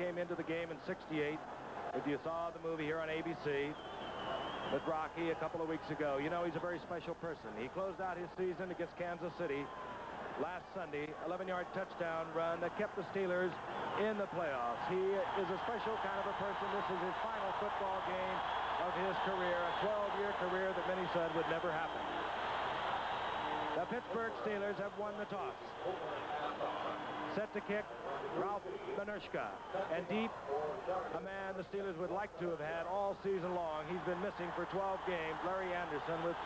came into the game in '68. If you saw the movie here on ABC with Rocky a couple of weeks ago, you know he's a very special person. He closed out his season against Kansas City last Sunday, 11-yard touchdown run that kept the Steelers in the playoffs. He is a special kind of a person. This is his final football game of his career, a 12-year career that many said would never happen. The Pittsburgh Steelers have won the toss. Set to kick, Ralph Benershka. And deep, a man the Steelers would like to have had all season long. He's been missing for 12 games, Larry Anderson, with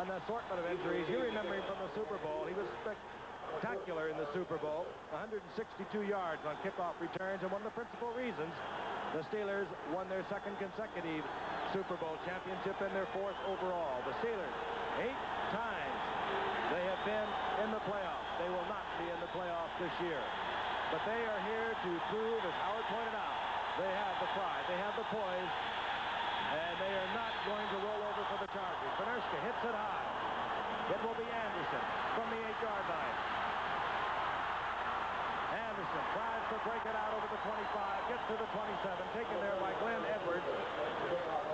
an assortment of injuries. You remember him from the Super Bowl. He was spectacular in the Super Bowl, 162 yards on kickoff returns, and one of the principal reasons the Steelers won their second consecutive Super Bowl championship and their fourth overall. The Steelers, 8 times they have been in the playoffs. They will not be in the playoffs this year. But they are here to prove, as Howard pointed out, they have the pride, they have the poise, and they are not going to roll over for the Chargers. Benershka hits it high. It will be Anderson from the 8-yard line. Anderson tries to break it out over the 25, gets to the 27, taken there by Glenn Edwards.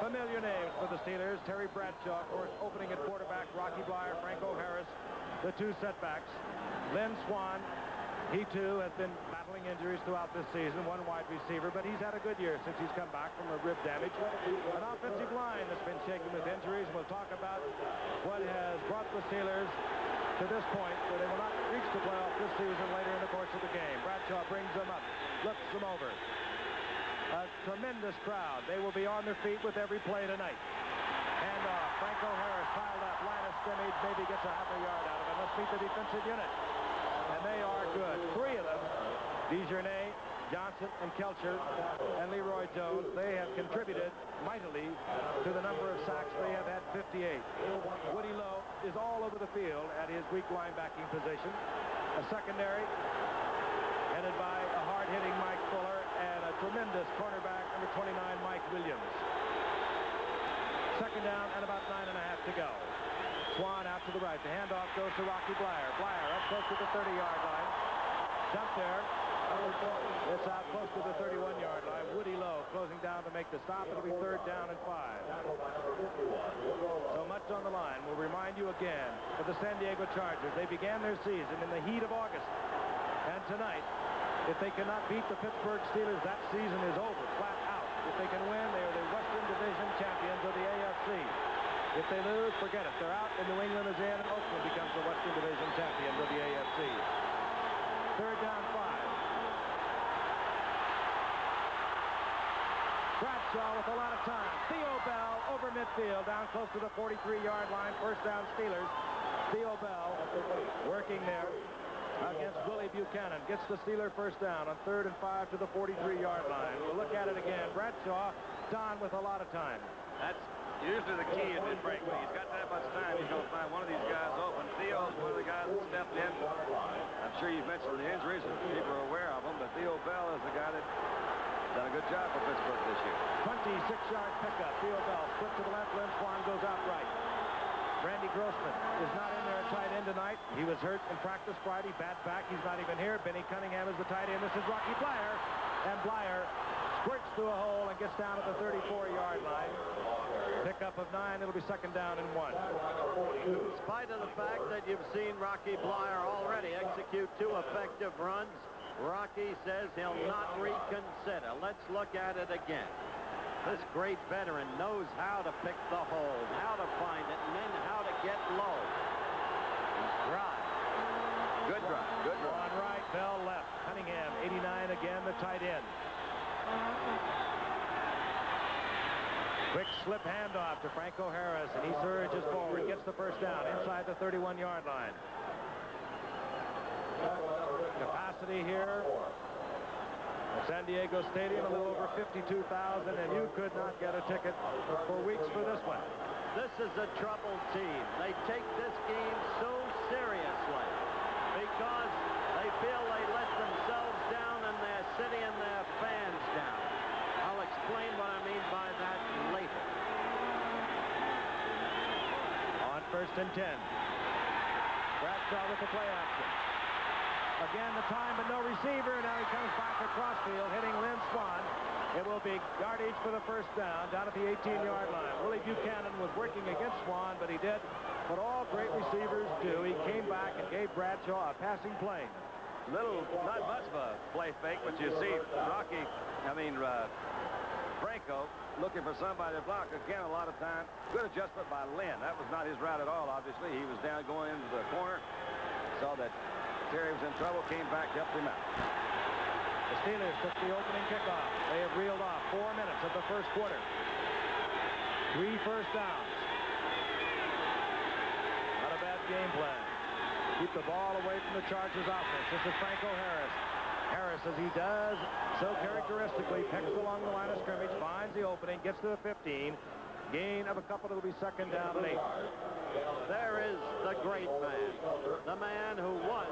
Familiar names for the Steelers. Terry Bradshaw, of course, opening at quarterback. Rocky Bleier, Franco Harris, the two setbacks. Lynn Swann, he too has been battling injuries throughout this season, one wide receiver, but he's had a good year since he's come back from a rib damage. An offensive line that's been shaken with injuries. We'll talk about what has brought the Steelers to this point where they will not reach the playoff this season later in the course of the game. Bradshaw brings them up, looks them over. A tremendous crowd. They will be on their feet with every play tonight. Hand off. Franco Harris piled up. Line of scrimmage. Maybe gets a half a yard out of it. Let's meet the defensive unit. And they are good. 3 of them, Dejournay, Johnson, and Kelcher, and Leroy Jones, they have contributed mightily to the number of sacks. They have had 58. Woody Lowe is all over the field at his weak linebacking position. A secondary headed by a hard-hitting Mike Fuller and a tremendous cornerback, number 29, Mike Williams. Second down and about 9.5 to go. Swann out to the right. The handoff goes to Rocky Bleier. Bleier up close to the 30-yard line. Jump there. It's out close to the 31-yard line. Woody Lowe closing down to make the stop. It'll be 3rd down and 5. So much on the line. We'll remind you again of the San Diego Chargers. They began their season in the heat of August. And tonight, if they cannot beat the Pittsburgh Steelers, that season is over, flat out. If they can win, they are the Western Division champions of the AFC. If they lose, forget it. They're out, and New England is in, and Oakland becomes the Western Division champions of the AFC. 3rd down, 5. Bradshaw with a lot of time. Theo Bell over midfield, down close to the 43-yard line. 1st down, Steelers. Theo Bell working there against Willie Buchanan. Gets the Steeler 1st down on 3rd and 5 to the 43-yard line. We'll look at it again. Bradshaw, Don with a lot of time. That's usually the key in mid-break. When he's got that much time, he's going to find one of these guys open. Theo's one of the guys that stepped in. I'm sure you've mentioned the injuries, and people are aware of them, but Theo Bell is the guy that done a good job for Pittsburgh this year. 26-yard pickup. Theo Bell split to the left. Lynn Swann goes out right. Randy Grossman is not in there at tight end tonight. He was hurt in practice Friday. Bad back. He's not even here. Benny Cunningham is the tight end. This is Rocky Bleier. And Bleier squirts through a hole and gets down at the 34-yard line. Pickup of 9. It'll be 2nd down and 1. In spite of the fact that you've seen Rocky Bleier already execute 2 effective runs, Rocky says he'll not reconsider. Let's look at it again. This great veteran knows how to pick the hold, how to find it, and then how to get low. Drive. Good drive. Good drive. On right, Bell left. Cunningham, 89 again, the tight end. Quick slip handoff to Franco Harris, and he surges forward, gets the 1st down inside the 31-yard line. Capacity here at San Diego Stadium, a little over 52,000, and you could not get a ticket for weeks for this one. This is a troubled team. They take this game so seriously because they feel they let themselves down and their city and their fans down. I'll explain what I mean by that later. On 1st and 10. Bradshaw with the play action. Again, the time, but no receiver. Now he comes back across field, hitting Lynn Swann. big yardage for the first down at the 18-yard line. Willie Buchanan was working against Swan, but he did what all great receivers do. He came back and gave Bradshaw a passing plane. Not much of a play fake, but you see Franco looking for somebody to block. Again, a lot of time. Good adjustment by Lynn. That was not his route at all, obviously. He was down going into the corner. Saw that Terry was in trouble, came back, helped him out. The Steelers took the opening kickoff. They have reeled off 4 minutes of the first quarter. 3 first downs. Not a bad game plan. Keep the ball away from the Chargers offense. This is Franco Harris. Harris, as he does so characteristically, pecks along the line of scrimmage, finds the opening, gets to the 15. Gain of a couple. It'll be second down and 8. There is the great man. The man who was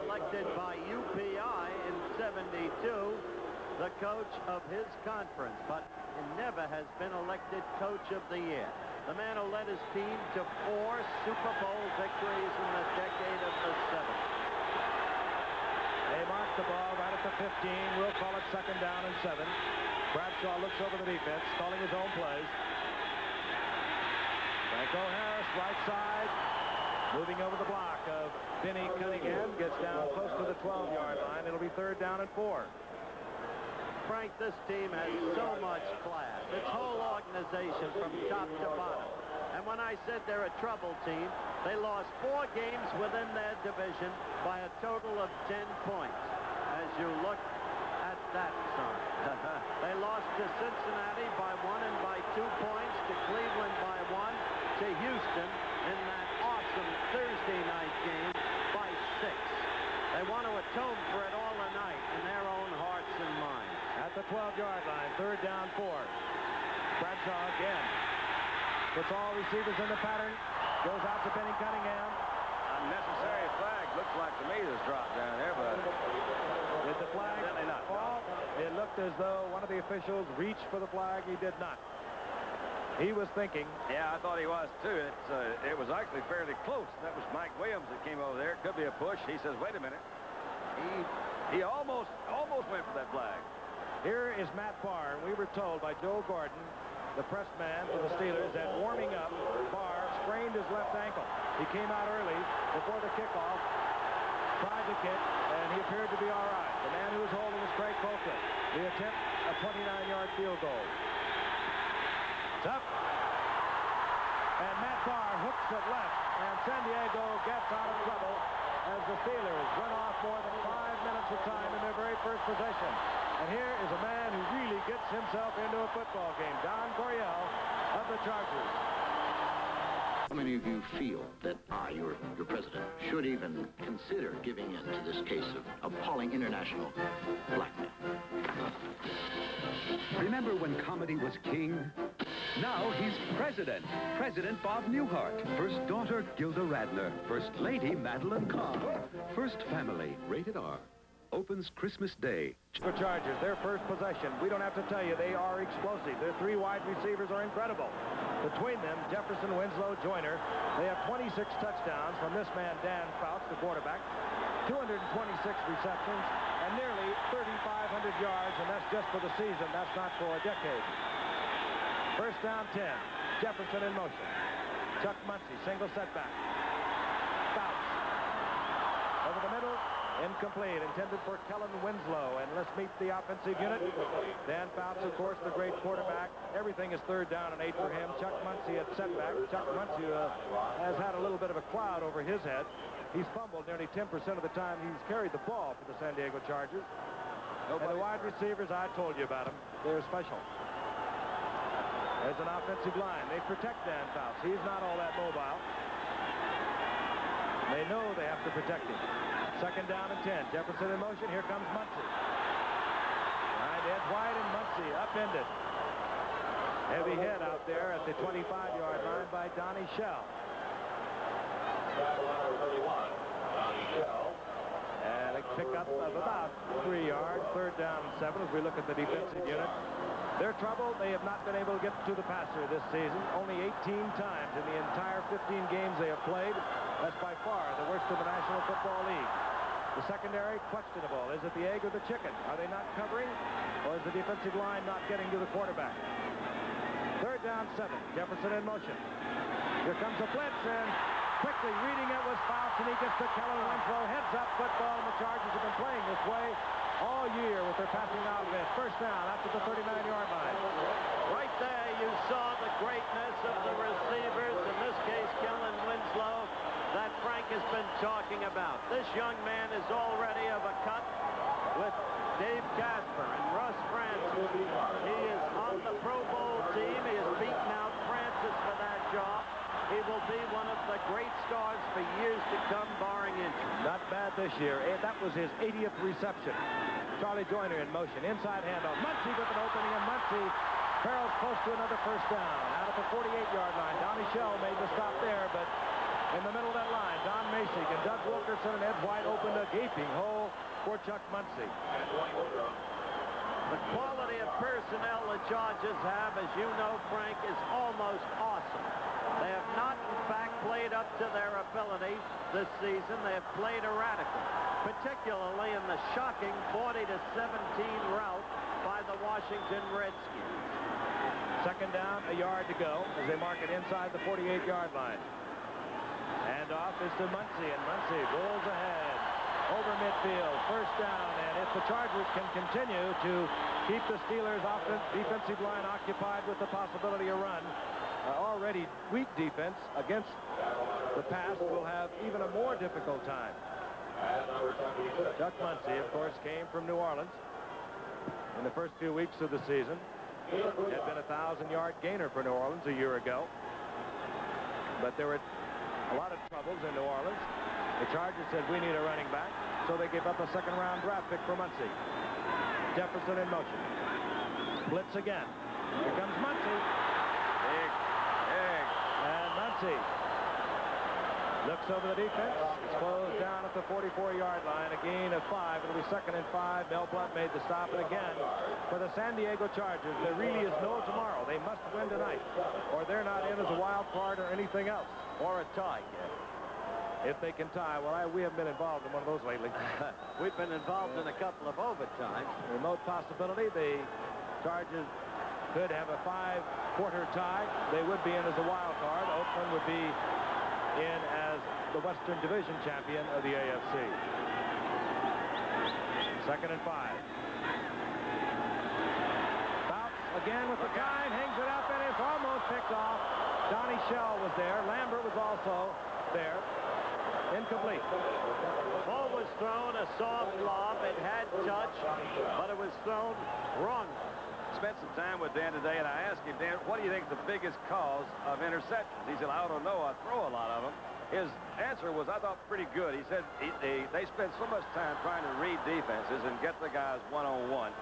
elected by UPI in '72, the coach of his conference, but never has been elected coach of the year. The man who led his team to 4 Super Bowl victories in the decade of the 70s. They mark the ball right at the 15. We'll call it second down and 7. Bradshaw looks over the defense, calling his own plays. Franco Harris, right side, moving over the block of Vinny Cunningham, gets down close to the 12-yard line. It'll be third down and 4. Frank, this team has so much class. Its whole organization from top to bottom. And when I said they're a trouble team, they lost 4 games within their division by a total of 10 points. As you look at that, son. They lost to Cincinnati by 1 and by 2 points, to Cleveland by 1, to Houston in that awesome Thursday night game by 6. They want to atone for it all tonight in their own hearts and minds. At the 12-yard line, third down 4. Bradshaw again. Puts all receivers in the pattern. Goes out to Benny Cunningham. Unnecessary flag. Looks like to me this drop down there, but did the flag not fall? It looked as though one of the officials reached for the flag. He did not. He was thinking. Yeah, I thought he was too. It was actually fairly close. That was Mike Williams that came over there. Could be a push. He says, wait a minute. He almost went for that flag. Here is Matt Barr, and we were told by Joe Gordon, the press man for the Steelers, that warming up, Barr sprained his left ankle. He came out early before the kickoff, tried to kick, and he appeared to be all right. The man who was holding is Craig Colquitt. The attempt, a 29-yard field goal. Tough. And Matt Barr hooks it left, and San Diego gets out of trouble as the Steelers run off more than 5 minutes of time in their very first possession. And here is a man who really gets himself into a football game, Don Coryell of the Chargers. How many of you feel that your president should even consider giving in to this case of appalling international blackmail? Remember when comedy was king? Now he's president. President Bob Newhart. First daughter Gilda Radner. First lady Madeline Kahn. First family, rated R. Opens Christmas Day. For Chargers, their first possession. We don't have to tell you, they are explosive. Their 3 wide receivers are incredible. Between them, Jefferson, Winslow, Joyner, they have 26 touchdowns from this man, Dan Fouts, the quarterback, 226 receptions, and nearly 3,500 yards, and that's just for the season. That's not for a decade. First down 10. Jefferson in motion. Chuck Muncie, single setback. Fouts. Over the middle. Incomplete, intended for Kellen Winslow. And let's meet the offensive unit. Dan Fouts, of course, the great quarterback. Everything is third down and 8 for him. Chuck Muncie at setback. Chuck Muncie has had a little bit of a cloud over his head. He's fumbled nearly 10% of the time he's carried the ball for the San Diego Chargers. And the wide receivers, I told you about them. They're special. There's an offensive line. They protect Dan Fouts. He's not all that mobile. They know they have to protect him. Second down and 10. Jefferson in motion. Here comes Muncie. Behind Ed White and Muncie upended. Heavy hit out there at the 25-yard line by Donnie Shell. And a pickup of about 3 yards. Third down and 7 as we look at the defensive unit. Their trouble, they have not been able to get to the passer this season. Only 18 times in the entire 15 games they have played. That's by far the worst in the National Football League. The secondary, questionable. Is it the egg or the chicken? Are they not covering? Or is the defensive line not getting to the quarterback? 3rd down, 7. Jefferson in motion. Here comes a blitz, and quickly reading it was Fouts, and he gets to Kellen Winslow. Heads up football, and the Chargers have been playing this way all year with their passing offense. 1st down after the 39-yard line. Right there, you saw the greatness of the receivers, in this case, Kellen Winslow, that Frank has been talking about. This young man is already of a cut with Dave Casper and Russ Francis. He is on the Pro Bowl team. He has beaten out Francis for that job. He will be one of the great stars for years to come, barring injury. Not bad this year. That was his 80th reception. Charlie Joyner in motion. Inside handoff. Muncie with an opening, and Muncie barrels close to another 1st down. Out at the 48-yard line. Donnie Shell made the stop there, but in the middle of that line, Don Masig and Doug Wilkerson and Ed White opened a gaping hole for Chuck Muncie. The quality of personnel the Chargers have, as you know, Frank, is almost awesome. They have not, in fact, played up to their ability this season. They have played erratically, particularly in the shocking 40-17 rout by the Washington Redskins. 2nd down, a yard to go as they mark it inside the 48-yard line. Handoff is to Muncie, and Muncie rolls ahead over midfield. 1st down, and if the Chargers can continue to keep the Steelers' defensive line occupied with the possibility of run, already weak defense against the pass will have even a more difficult time. Chuck Muncie, of course, came from New Orleans in the first few weeks of the season. Had been a 1,000-yard gainer for New Orleans a year ago. But there were a lot of troubles in New Orleans. The Chargers said, we need a running back, so they gave up a 2nd-round draft pick for Muncie. Jefferson in motion. Blitz again. Here comes Muncie. And Muncie looks over the defense. It's closed down at the 44-yard line. A gain of 5. It'll be 2nd and 5. Mel Blount made the stop. And again, for the San Diego Chargers, there really is no tomorrow. They must win tonight, or they're not in as a wild card or anything else. Or a tie. If they can tie. Well, we haven't been involved in one of those lately. We've been involved in a couple of overtimes. Remote possibility. The Chargers could have a 5-quarter tie. They would be in as a wild card. Oakland would be in as the Western Division champion of the AFC. 2nd and 5. Fouts again with the time, hangs it up, and it's almost picked off. Donnie Shell was there. Lambert was also there. Incomplete. Ball was thrown, a soft lob. It had touch, but it was thrown wrong. Spent some time with Dan today, and I asked him, Dan, what do you think is the biggest cause of interceptions? He said, I don't know. I throw a lot of them. His answer was, I thought, pretty good. He said they spend so much time trying to read defenses and get the guys one-on-one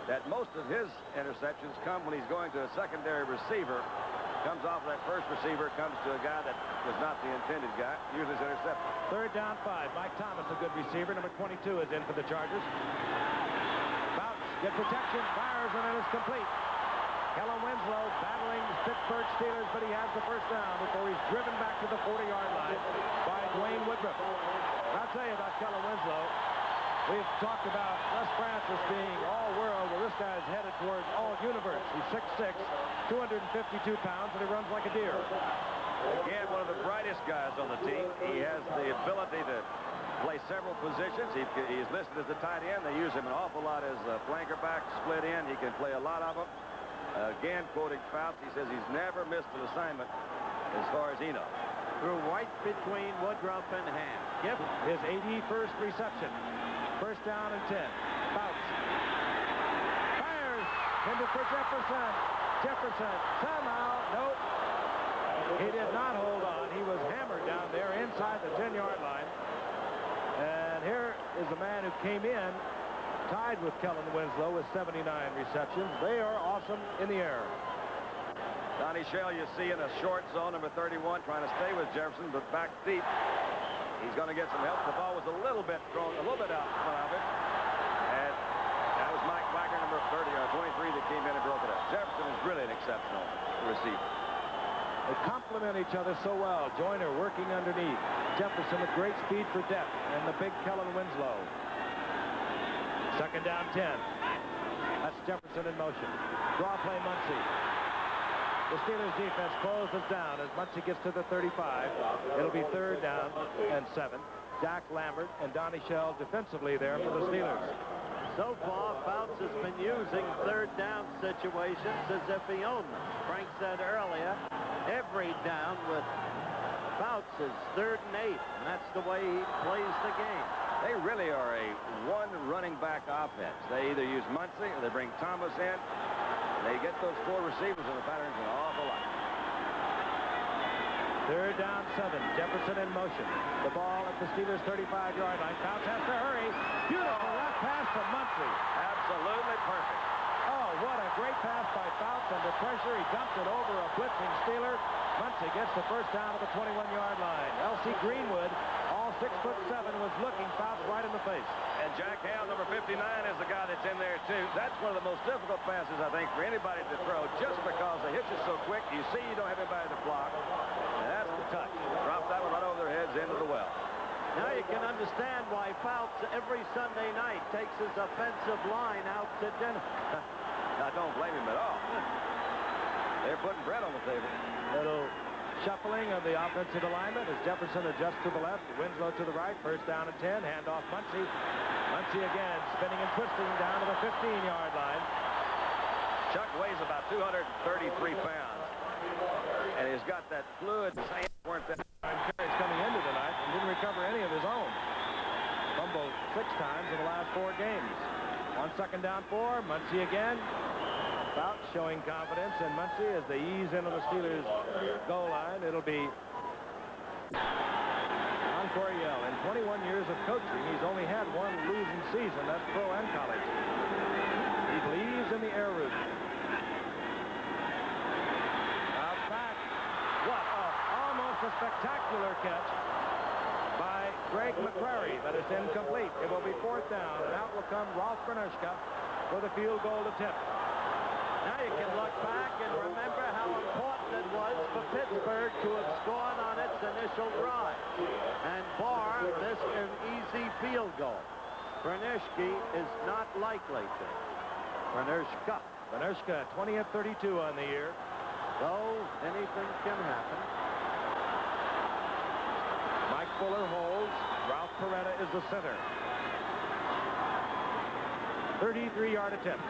that most of his interceptions come when he's going to a secondary receiver, comes off of that first receiver, comes to a guy that was not the intended guy, usually is intercepted. 3rd down, 5. Mike Thomas, a good receiver. Number 22 is in for the Chargers. Get protection, fires, and it is complete. Kellen Winslow battling the Pittsburgh Steelers, but he has the 1st down before he's driven back to the 40-yard line by Dwayne Woodruff. I'll tell you about Kellen Winslow. We've talked about Russ Francis being all-world. Well, this guy's headed towards all-universe. He's 6'6", 252 pounds, and he runs like a deer. Again, one of the brightest guys on the team. He has the ability to play several positions. He's listed as a tight end. They use him an awful lot as a flanker back, split end. He can play a lot of them. Again, quoting Fouts, he says he's never missed an assignment as far as he knows. Threw right between Woodruff and Ham. Yep, his 81st reception. 1st down and 10. Fouts fires into for Jefferson. Jefferson somehow, nope. He did not hold on. He was hammered down there inside the 10-yard line. And here is a man who came in tied with Kellen Winslow with 79 receptions. They are awesome in the air. Donnie Shell, you see in a short zone, number 31, trying to stay with Jefferson, but back deep. He's going to get some help. The ball was a little bit thrown, a little bit out in front of him. And that was Mike Wagner, number 30 or 23, that came in and broke it up. Jefferson is really an exceptional receiver. They complement each other so well. Joyner working underneath. Jefferson with great speed for depth. And the big Kellen Winslow. Second down 10. That's Jefferson in motion. Draw play Muncie. The Steelers defense closes down as Muncie gets to the 35. It'll be third down and 7. Jack Lambert and Donnie Shell defensively there for the Steelers. So far, Fouts has been using third down situations as if he owned them. Frank said earlier, every down with Fouts is 3rd and 8, and that's the way he plays the game. They really are a one running back offense. They either use Muncie or they bring Thomas in. They get those 4 receivers in the patterns an awful lot. Third down 7. Jefferson in motion. The ball at the Steelers' 35-yard line. Fouts has to hurry. Beautiful left pass from Muncie. Absolutely perfect. Oh, what a great pass by Fouts under pressure. He dumped it over a blitzing Steeler. Muncie gets the first down at the 21-yard line. L.C. Greenwood, all 6'7", was looking Fouts right in the face. And Jack Hale, number 59, is the guy that's in there, too. That's one of the most difficult passes, I think, for anybody to throw, just because the hitch is so quick. You see you don't have anybody to block. And that's the touch. Drop that one right over their heads into the well. Now you can understand why Fouts every Sunday night takes his offensive line out to dinner. I don't blame him at all. They're putting bread on the table. Little shuffling of the offensive alignment as Jefferson adjusts to the left, Winslow to the right, first down and 10, handoff Muncie. Muncie again spinning and twisting down to the 15-yard line. Chuck weighs about 233 pounds, and he's got that fluid. His hands weren't that. Carries coming into tonight and didn't recover any of his own. Fumbled 6 times in the last 4 games. On second down 4, Muncie again. Fouts showing confidence, and Muncie as they ease into the Steelers' goal line. It'll be on Coryell. In 21 years of coaching, he's only had 1 losing season. That's pro and college. He believes in the air route. Out back. What almost a spectacular catch by Greg McCrary, but it's incomplete. It will be 4th down, and out will come Rolf Bernushka for the field goal attempt. Now you can look back and remember how important it was for Pittsburgh to have scored on its initial drive. And Barr missed an easy field goal. Bernushka is not likely to. Bernushka, 20 of 32 on the year. Though anything can happen. Mike Fuller holds. Ralph Peretta is the center. 33-yard attempt.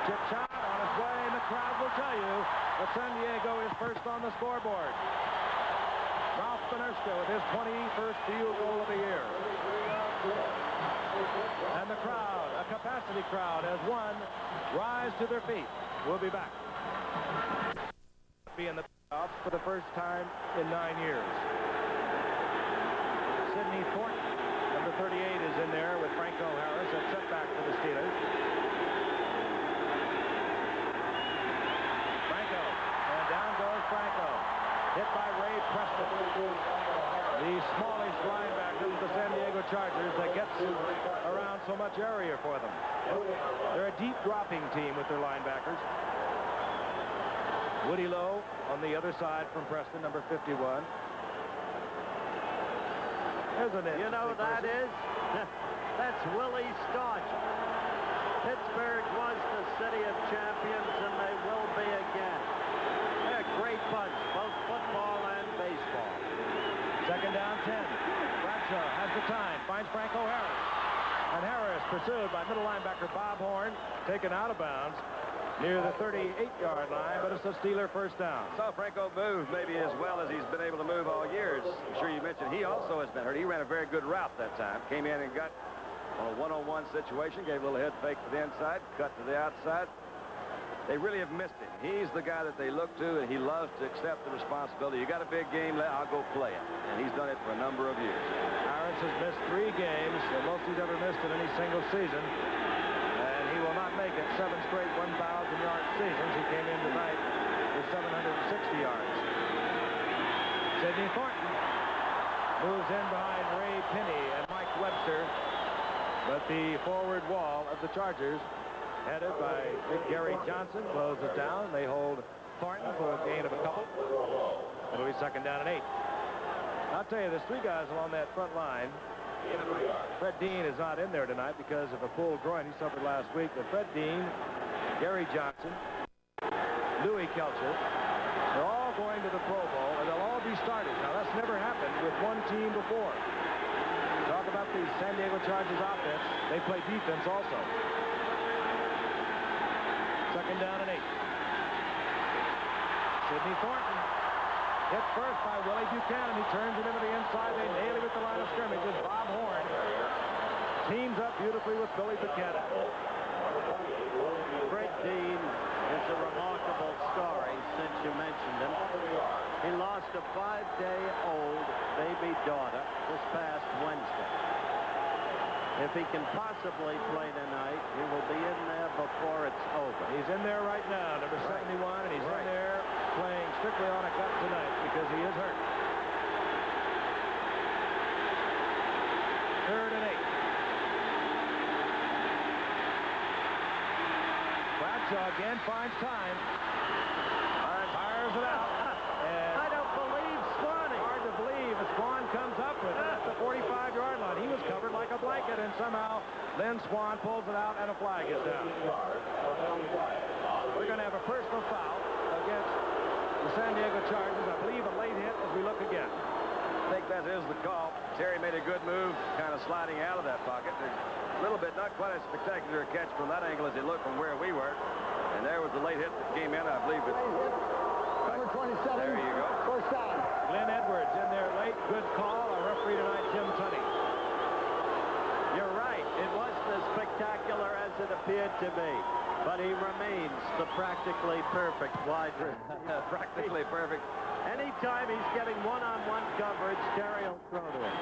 Chip shot on its way, and the crowd will tell you that San Diego is first on the scoreboard. Ralph Bernushka with his 21st field goal of the year. And the crowd, a capacity crowd, has won. Rise to their feet. We'll be back. Be in the playoffs for the first time in 9 years. Sidney Thornton, number 38, is in there with Franco Harris. A setback for the Steelers. Franco, hit by Ray Preston, the smallest linebacker of the San Diego Chargers that gets around so much area for them. They're a deep dropping team with their linebackers. Woody Lowe on the other side from Preston, number 51. Isn't it? You know who that is? That's Willie Starch. Pittsburgh was the city of champions, and they will be again. Great bunch, both football and baseball. Second down 10. Bradshaw has the time, finds Franco Harris. And Harris pursued by middle linebacker Bob Horn, taken out of bounds near the 38-yard line, but it's a Steeler first down. Saw Franco move maybe as well as he's been able to move all year. I'm sure you mentioned he also has been hurt. He ran a very good route that time. Came in and got on a one-on-one situation, gave a little head fake to the inside, cut to the outside. They really have missed him. He's the guy that they look to, and he loves to accept the responsibility. You got a big game, I'll go play it. And he's done it for a number of years. Harris has missed 3 games, the most he's ever missed in any single season. And he will not make it 7 straight 1,000-yard seasons. He came in tonight with 760 yards. Sidney Thornton moves in behind Ray Pinney and Mike Webster. But the forward wall of the Chargers, headed by Big Gary Johnson, closes down. They hold Thornton for a gain of a couple. It'll be second down and 8. I'll tell you, there's 3 guys along that front line. Fred Dean is not in there tonight because of a pulled groin he suffered last week. But Fred Dean, Gary Johnson, Louis Kelcher, they're all going to the Pro Bowl, and they'll all be starters. Now, that's never happened with one team before. Talk about the San Diego Chargers offense. They play defense also. Second down and 8. Sidney Thornton hit first by Willie Buchanan. He turns it into the inside. They nail him at the line of scrimmage as Bob Horn teams up beautifully with Billy Buchanan. Fred Dean is a remarkable story since you mentioned him. He lost a 5-day-old baby daughter this past Wednesday. If he can possibly play tonight, he will be in there before it's over. He's in there right now, number 71, and he's in there playing strictly on a gut tonight because he is hurt. Third and 8. Bradshaw again finds time. Fires it out. And I don't believe Swanee. hard to believe as Swan comes up with it at the 45-yard line. He was covered like a blanket, and somehow Lynn Swan pulls it out, and a flag is down. We're going to have a personal foul against the San Diego Chargers. I believe a late hit as we look again. I think that is the call. Terry made a good move, kind of sliding out of that pocket. A little bit, not quite as spectacular a catch from that angle as it looked from where we were. And there was the late hit that came in. I believe it. Number 27. There you go. First down. Glenn Edwards in there late. Good call. Our referee tonight, Jim Tunney. You're right. It wasn't as spectacular as it appeared to be. But he remains the practically perfect wide receiver. Practically perfect. Anytime he's getting one-on-one coverage, Terry will throw to him.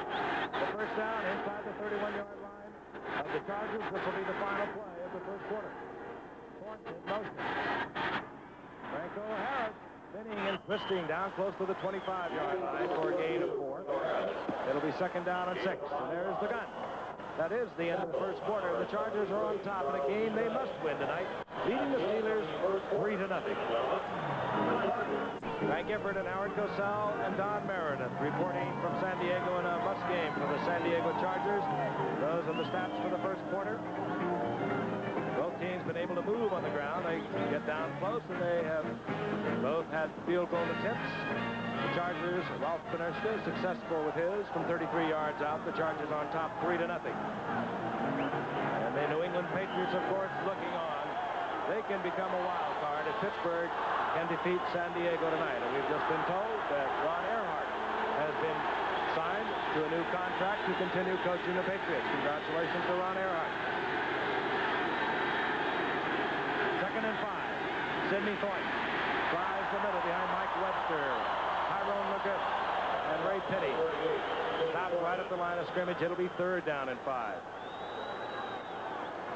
The first down inside the 31-yard line of the Chargers. This will be the final play of the first quarter. Thornton in motion. Franco Harris spinning and twisting down close to the 25-yard line for a gain of 4. It'll be second down and 6. And there's the gun. That is the end of the first quarter. The Chargers are on top in a game they must win tonight, leading the Steelers 3-0. Frank Gifford and Howard Cosell and Don Meredith reporting from San Diego in a must game for the San Diego Chargers. Those are the stats for the first quarter. Both teams been able to move on the ground. They get down close, and they have both had field goal attempts. The Chargers, Ralph Benerska, successful with his from 33 yards out. The Chargers on top 3-0. And the New England Patriots, of course, looking on. They can become a wild card if Pittsburgh can defeat San Diego tonight. And we've just been told that Ron Earhart has been signed to a new contract to continue coaching the Patriots. Congratulations to Ron Earhart. Second and 5. Sidney Thornton drives the middle behind Mike Webster, Tyrone Leggett, and Ray Petty. Stopped right at the line of scrimmage. It'll be third down and 5.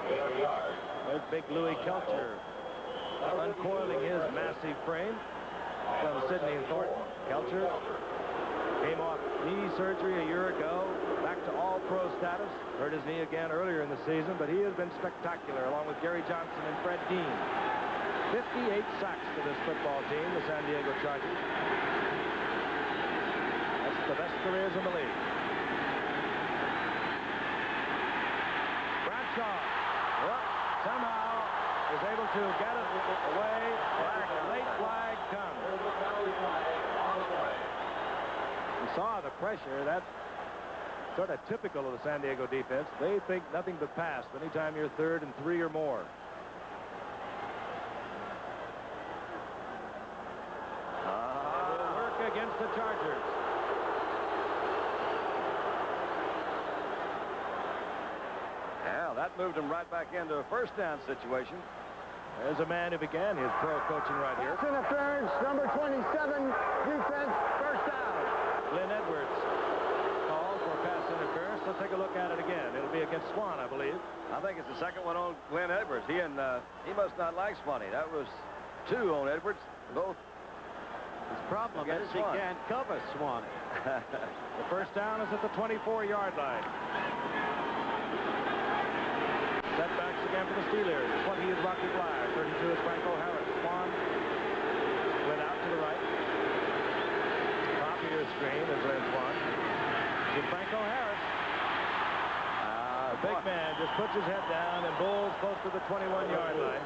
There's big Louis Kelcher uncoiling his massive frame from Sidney Thornton. Kelcher came off knee surgery a year ago, back to all-pro status. Hurt his knee again earlier in the season, but he has been spectacular, along with Gary Johnson and Fred Dean. 58 sacks to this football team, the San Diego Chargers. That's the best there is in the league. Bradshaw, somehow is able to get it away. A late flag comes. We saw the pressure. That's sort of typical of the San Diego defense. They think nothing but pass anytime you're third and 3 or more. Will work against the Chargers. Yeah, that moved him right back into a first down situation. There's a man who began his pro coaching right here. Pass interference, number 27, defense, first down. Glenn Edwards called for pass interference. Let's take a look at it again. It'll be against Swan, I believe. I think it's the second one on Glenn Edwards. He must not like Swanee. That was 2 on Edwards. Both. His problem Against is he Swan. can't cover Swanee. The first down is at the 24-yard line. Setbacks again for the Steelers. 20 is Rocky Blyer. 32 is Franco Harris. Swan the screen as Lynch wants. To Franco Harris. The big man just puts his head down and bowls close to the 21-yard line.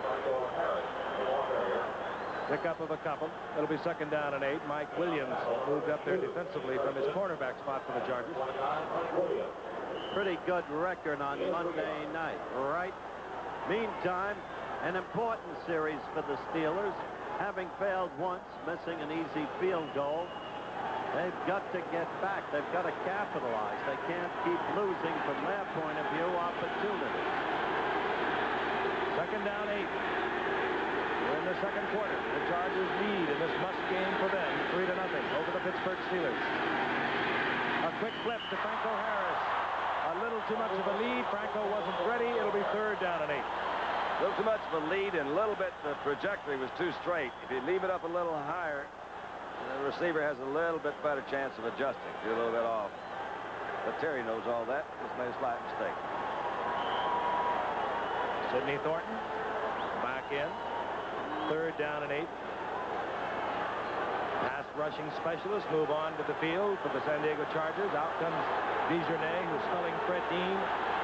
Pick up of a couple. It'll be second down and 8. Mike Williams moved up there defensively from his cornerback spot for the Chargers. Pretty good record on Monday night, right? Meantime, an important series for the Steelers. Having failed once, missing an easy field goal, they've got to get back. They've got to capitalize. They can't keep losing from their point of view opportunities. Second down 8. We're in the second quarter. The Chargers lead in this must game for them, 3-0 over the Pittsburgh Steelers. A quick flip to Franco Harris. A little too much of a lead. Franco wasn't ready. It'll be third down and 8. A little too much of a lead, and a little bit the trajectory was too straight. If you leave it up a little higher, the receiver has a little bit better chance of adjusting. You're a little bit off. But Terry knows all that. Just made a slight mistake. Sidney Thornton back in. Third down and 8. Pass rushing specialists move on to the field for the San Diego Chargers. Out comes Desjardins, who's spelling Fred Dean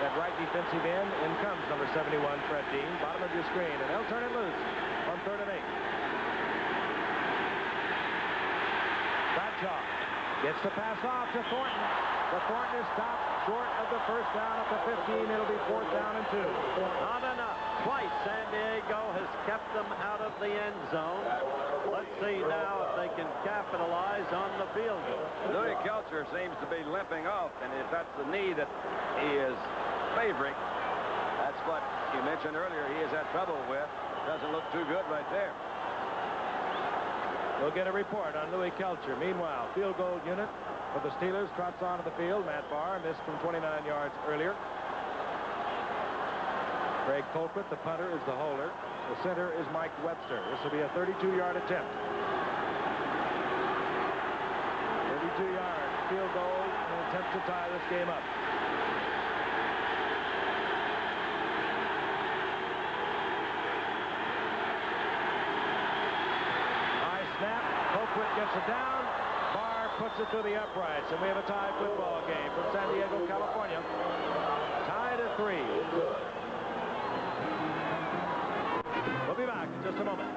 at right defensive end. In comes number 71, Fred Dean. Bottom of your screen, and they'll turn it loose on third and 8. Bradshaw gets the pass off to Thornton. But Thornton is stopped short of the first down at the 15. It'll be fourth down and 2. Not enough. Twice San Diego has kept them out of the end zone. Let's see now if they can capitalize on the field goal. Louis Kelcher seems to be limping off, and if that's the knee that he is favoring, that's what you mentioned earlier he has had trouble with. Doesn't look too good right there. We'll get a report on Louis Kelcher. Meanwhile, field goal unit for the Steelers trots onto the field. Matt Barr missed from 29 yards earlier. Greg Colquitt, the punter, is the holder. The center is Mike Webster. This will be a 32-yard attempt. 32-yard field goal, an attempt to tie this game up. High snap. Colquitt gets it down. Barr puts it to the uprights, and we have a tied football game from San Diego, California. Tied at 3. We'll be back in just a moment.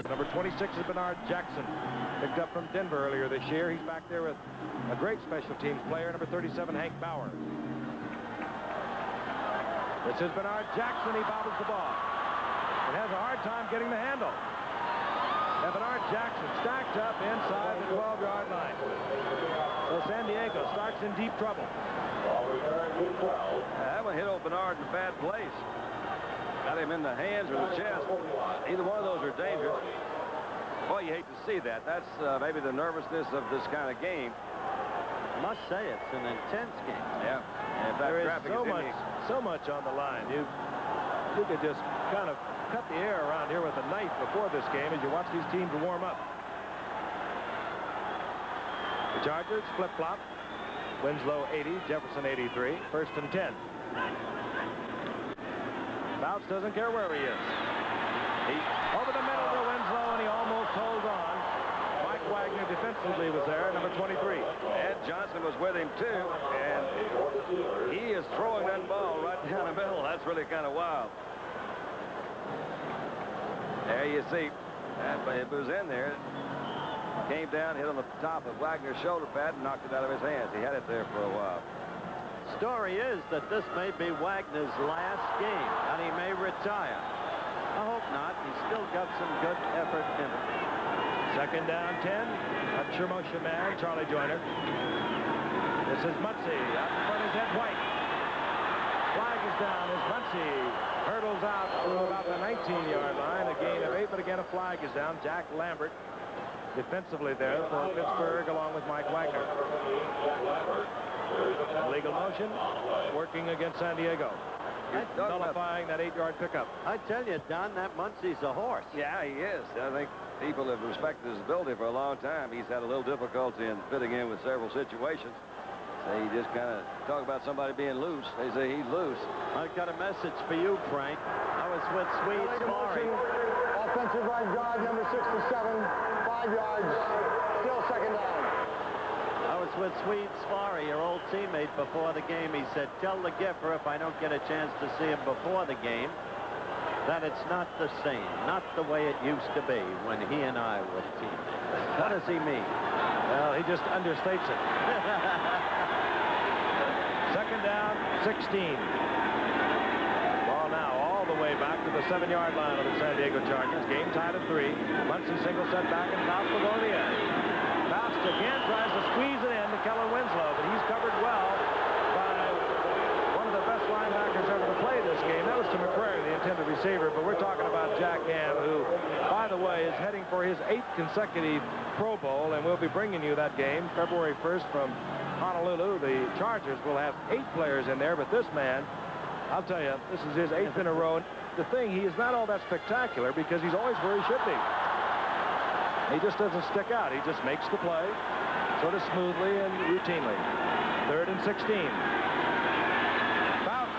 Number 26 is Bernard Jackson, picked up from Denver earlier this year. He's back there with a great special teams player, number 37, Hank Bauer. This is Bernard Jackson. He bobbles the ball and has a hard time getting the handle. And Bernard Jackson stacked up inside the 12-yard line. So San Diego starts in deep trouble. That one hit old Bernard in a bad place. Got him in the hands or the chest. Either one of those are dangerous. Boy, you hate to see that. That's maybe the nervousness of this kind of game. I must say it's an intense game. Yeah. There is so much on the line. You could just kind of cut the air around here with a knife before this game as you watch these teams warm up. The Chargers flip-flop. Winslow 80, Jefferson 83. First and 10. Bouts doesn't care where he is. Over the middle to Winslow, and he almost holds on. Mike Wagner defensively was there, number 23. Ed Johnson was with him, too, and he is throwing that ball right down the middle. That's really kind of wild. There you see. It was in there. Came down, hit on the top of Wagner's shoulder pad, and knocked it out of his hands. He had it there for a while. Story is that this may be Wagner's last game, and he may retire. I hope not. He's still got some good effort in him. Second down 10. Up sure motion man, Charlie Joyner. This is Muncy. Out in front is Ed White. Flag is down as Muncy hurdles out to about the 19-yard line. A gain of 8, but again a flag is down. Jack Lambert defensively there for Pittsburgh along with Mike Wagner. Illegal motion working against San Diego. Nullifying that 8-yard pickup. I tell you, Don, that Muncy's a horse. Yeah, he is. I think people have respected his ability for a long time. He's had a little difficulty in fitting in with several situations. So you just kind of talk about somebody being loose. They say he's loose. I've got a message for you, Frank. I was with Swedes Maury. Offensive right guard, number 67, 5 yards, still second down. was with Swede Svari, your old teammate, before the game. He said, tell the Gipper if I don't get a chance to see him before the game that it's not the same, not the way it used to be when he and I were teammates. What does he mean? Well, he just understates it. Second down, 16. Ball now all the way back to the 7-yard line of the San Diego Chargers. Game tied at 3. Muncy single set back and Fouts will go to the end. Fouts again tries to squeeze it in to Kellen Winslow, but he's covered well by one of the best linebackers ever to play this game. That was to McCrary, the intended receiver, but we're talking about Jack Ham, who, by the way, is heading for his 8th consecutive Pro Bowl, and we'll be bringing you that game February 1st from Honolulu. The Chargers will have 8 players in there, but this man, I'll tell you, this is his 8th in a row. The thing, he is not all that spectacular because he's always where he should be. He just doesn't stick out. He just makes the play sort of smoothly and routinely. 3rd and 16. Fouts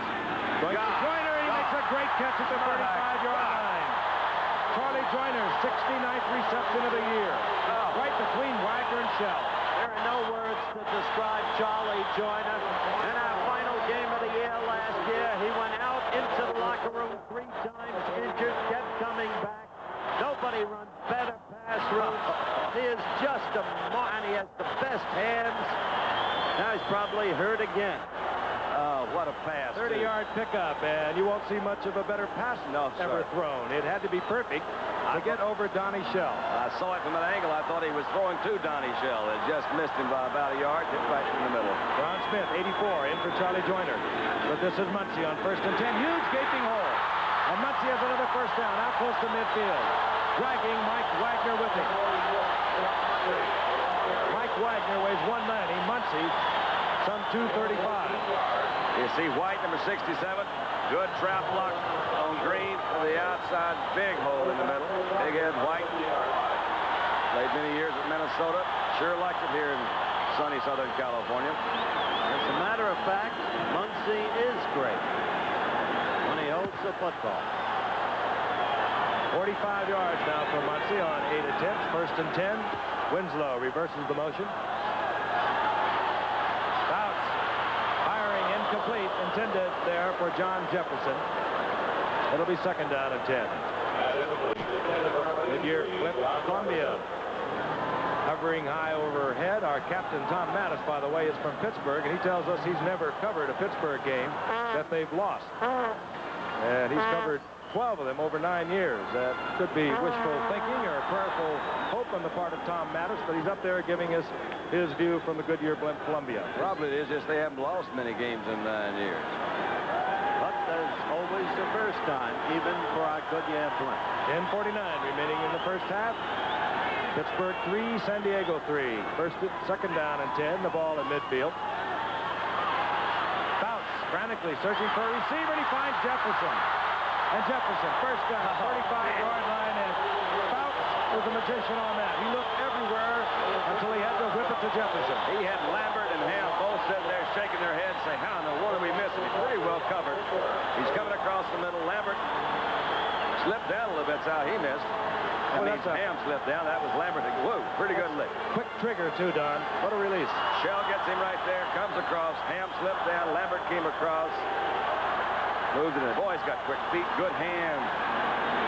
going to Joyner. He makes a great catch at the 35-yard line. Charlie Joyner's 69th reception of the year. Right between Wagner and Shell. There are no words to describe Charlie Joyner. In our final game of the year last year, he went out into the locker room 3 times injured, kept coming back. Nobody runs better pass routes. He is just a and he has the best hands. Now he's probably hurt again. Oh, what a pass. 30-yard pickup, and you won't see much of a better pass ever thrown. It had to be perfect to get over Donnie Shell. I saw it from an angle. I thought he was throwing to Donnie Shell. It just missed him by about a yard, hit right in the middle. Ron Smith, 84, in for Charlie Joyner. But this is Muncy on 1st and 10. Huge gaping hole. And Muncy has another first down, out close to midfield. Dragging Mike Wagner with him. Mike Wagner weighs 190. Muncy, some 235. You see White, number 67. Good trap block on Green to the outside. Big hole in the middle. Big Ed White. Played many years at Minnesota. Sure liked it here in sunny Southern California. As a matter of fact, Muncy is great when he holds the football. 45 yards now for Muncy on 8 attempts. 1st and 10. Winslow reverses the motion. Fouts firing incomplete, intended there for John Jefferson. It'll be 2nd down and 10. Goodyear flip Columbia. Hovering high overhead, our captain Tom Mattis, by the way, is from Pittsburgh, and he tells us he's never covered a Pittsburgh game that they've lost. And he's covered 12 of them over 9 years. That could be wishful thinking or prayerful hope on the part of Tom Mattis, but he's up there giving us his view from the Goodyear blimp Columbia. Probably it is just they haven't lost many games in 9 years. But there's always the first time, even for our Goodyear blimp. 10:49 remaining in the first half. Pittsburgh 3, San Diego 3. 2nd down and 10. The ball at midfield. Fouts frantically searching for a receiver, and he finds Jefferson. And Jefferson, first down, 35-yard line, and Fouts was a magician on that. He looked everywhere until he had to whip it to Jefferson. He had Lambert and Ham both sitting there shaking their heads saying, how in the world are we missing? He's pretty well covered. He's coming across the middle. Lambert slipped down a little bit. That's how he missed. That means Ham slipped down. That was Lambert. Whoa, pretty good lick. Quick trigger, too, Don. What a release. Shell gets him right there, comes across. Ham slipped down. Lambert came across. Moved it in. Boy's got quick feet, good hands.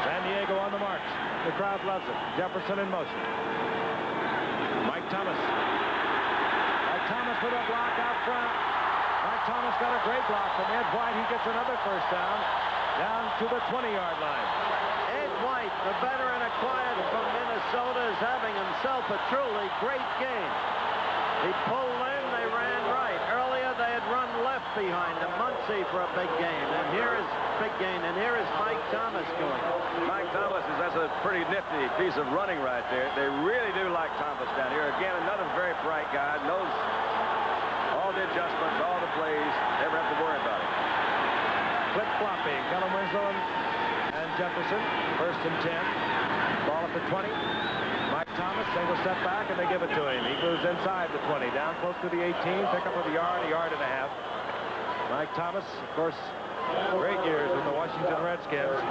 San Diego on the march. The crowd loves it. Jefferson in motion. Mike Thomas. Mike Thomas with a block out front. Mike Thomas got a great block from Ed White. He gets another first down to the 20-yard line. Ed White, the veteran acquired from Minnesota, is having himself a truly great game. He pulled in, they ran right. Earlier they had run left behind him. Muncy for a big gain. And here is big gain. And here is Mike Thomas going. Mike Thomas that's a pretty nifty piece of running right there. They really do like Thomas down here. Again, another very bright guy. Knows all the adjustments, all the plays. Never have to worry about it. Flip-flopping. Kellen Winslow and Jefferson. 1st and 10. Ball at the 20. Mike Thomas, single step back, and they give it to him. He moves inside the 20, down close to the 18, pick up of a yard and a half. Mike Thomas, of course, great years with the Washington Redskins.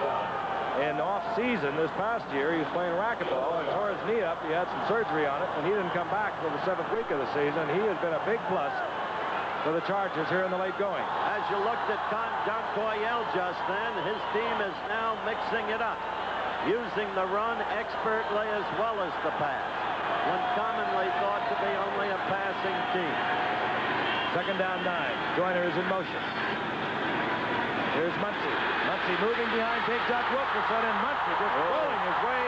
in off-season this past year. He was playing racquetball and tore his knee up. He had some surgery on it, and he didn't come back till the 7th week of the season. He has been a big plus for the Chargers here in the late going. As you looked at Don Coyle just then, his team is now mixing it up, using the run expertly as well as the pass, when commonly thought to be only a passing team. 2nd down 9. Joyner is in motion. Here's Muncy. Muncy moving behind Big Duck Wilkerson, and Muncy just rolling his way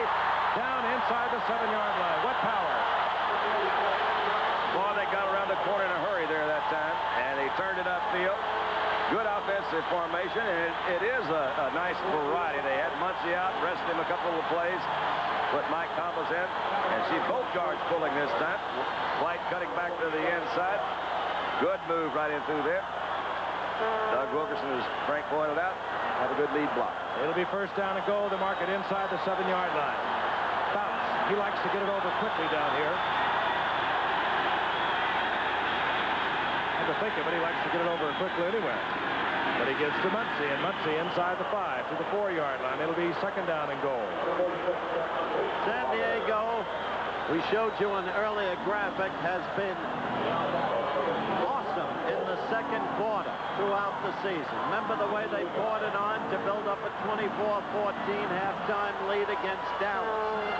down inside the 7-yard line. What power! Boy, they got around the corner in a hurry there that time, and they turned it upfield. Good offensive formation, and it is a nice variety. They had Muncy out, rested him a couple of plays, put Mike Thomas in, and see both guards pulling this time. White cutting back to the inside. Good move right in through there. Doug Wilkerson, as Frank pointed out, had a good lead block. It'll be 1st down and goal. They mark it inside the 7-yard line. Bounce. He likes to get it over quickly down here. To think of it, he likes to get it over quickly anywhere. But he gives to Muncy, and Muncy inside the 5 to the 4-yard line. It'll be 2nd down and goal. San Diego, we showed you an earlier graphic, has been awesome in the 2nd quarter throughout the season. Remember the way they poured it on to build up a 24-14 halftime lead against Dallas.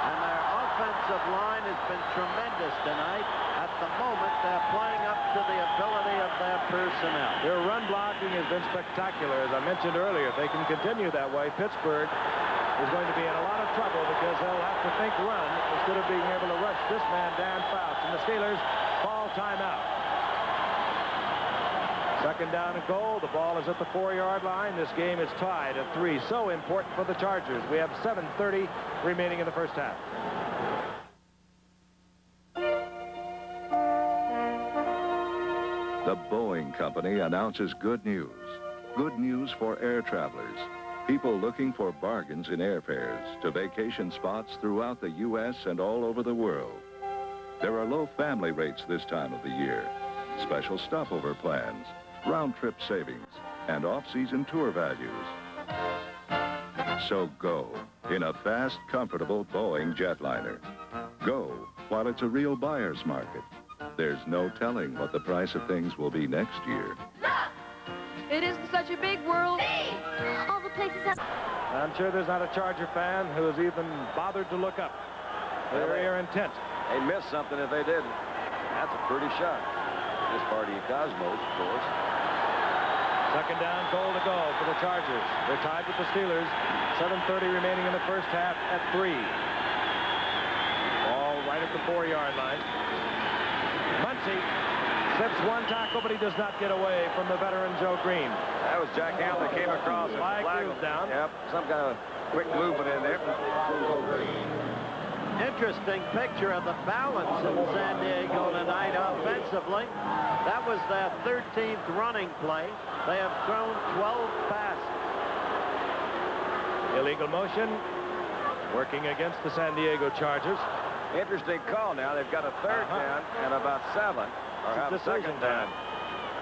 And their offensive line has been tremendous tonight. At the moment, they're playing up to the ability of their personnel. Their run blocking has been spectacular. As I mentioned earlier, if they can continue that way, Pittsburgh is going to be in a lot of trouble because they'll have to think run instead of being able to rush this man, Dan Fouts. And the Steelers call timeout. 2nd down and goal. The ball is at the 4-yard line. This game is tied at 3. So important for the Chargers. We have 7:30 remaining in the first half. The Boeing Company announces good news. Good news for air travelers. People looking for bargains in airfares to vacation spots throughout the U.S. and all over the world. There are low family rates this time of the year, special stopover plans, round-trip savings, and off-season tour values. So go in a fast, comfortable Boeing jetliner. Go while it's a real buyer's market. There's no telling what the price of things will be next year. Look! It isn't such a big world. See? All the places have... I'm sure there's not a Charger fan who has even bothered to look up. They're intent. They'd miss something if they didn't. That's a pretty shot. This party of Cosmos, of course. 2nd down, goal to go for the Chargers. They're tied with the Steelers. 7:30 remaining in the first half at 3. Ball right at the 4-yard line. Muncy slips one tackle, but he does not get away from the veteran Joe Green. That was Jack Hamlin that came across. Flag moves down. Yep, some kind of quick movement in there. Interesting picture of the balance in San Diego tonight offensively. That was their 13th running play. They have thrown 12 passes. Illegal motion working against the San Diego Chargers. Interesting call now. They've got a 3rd down and about 7. Or have a 2nd down.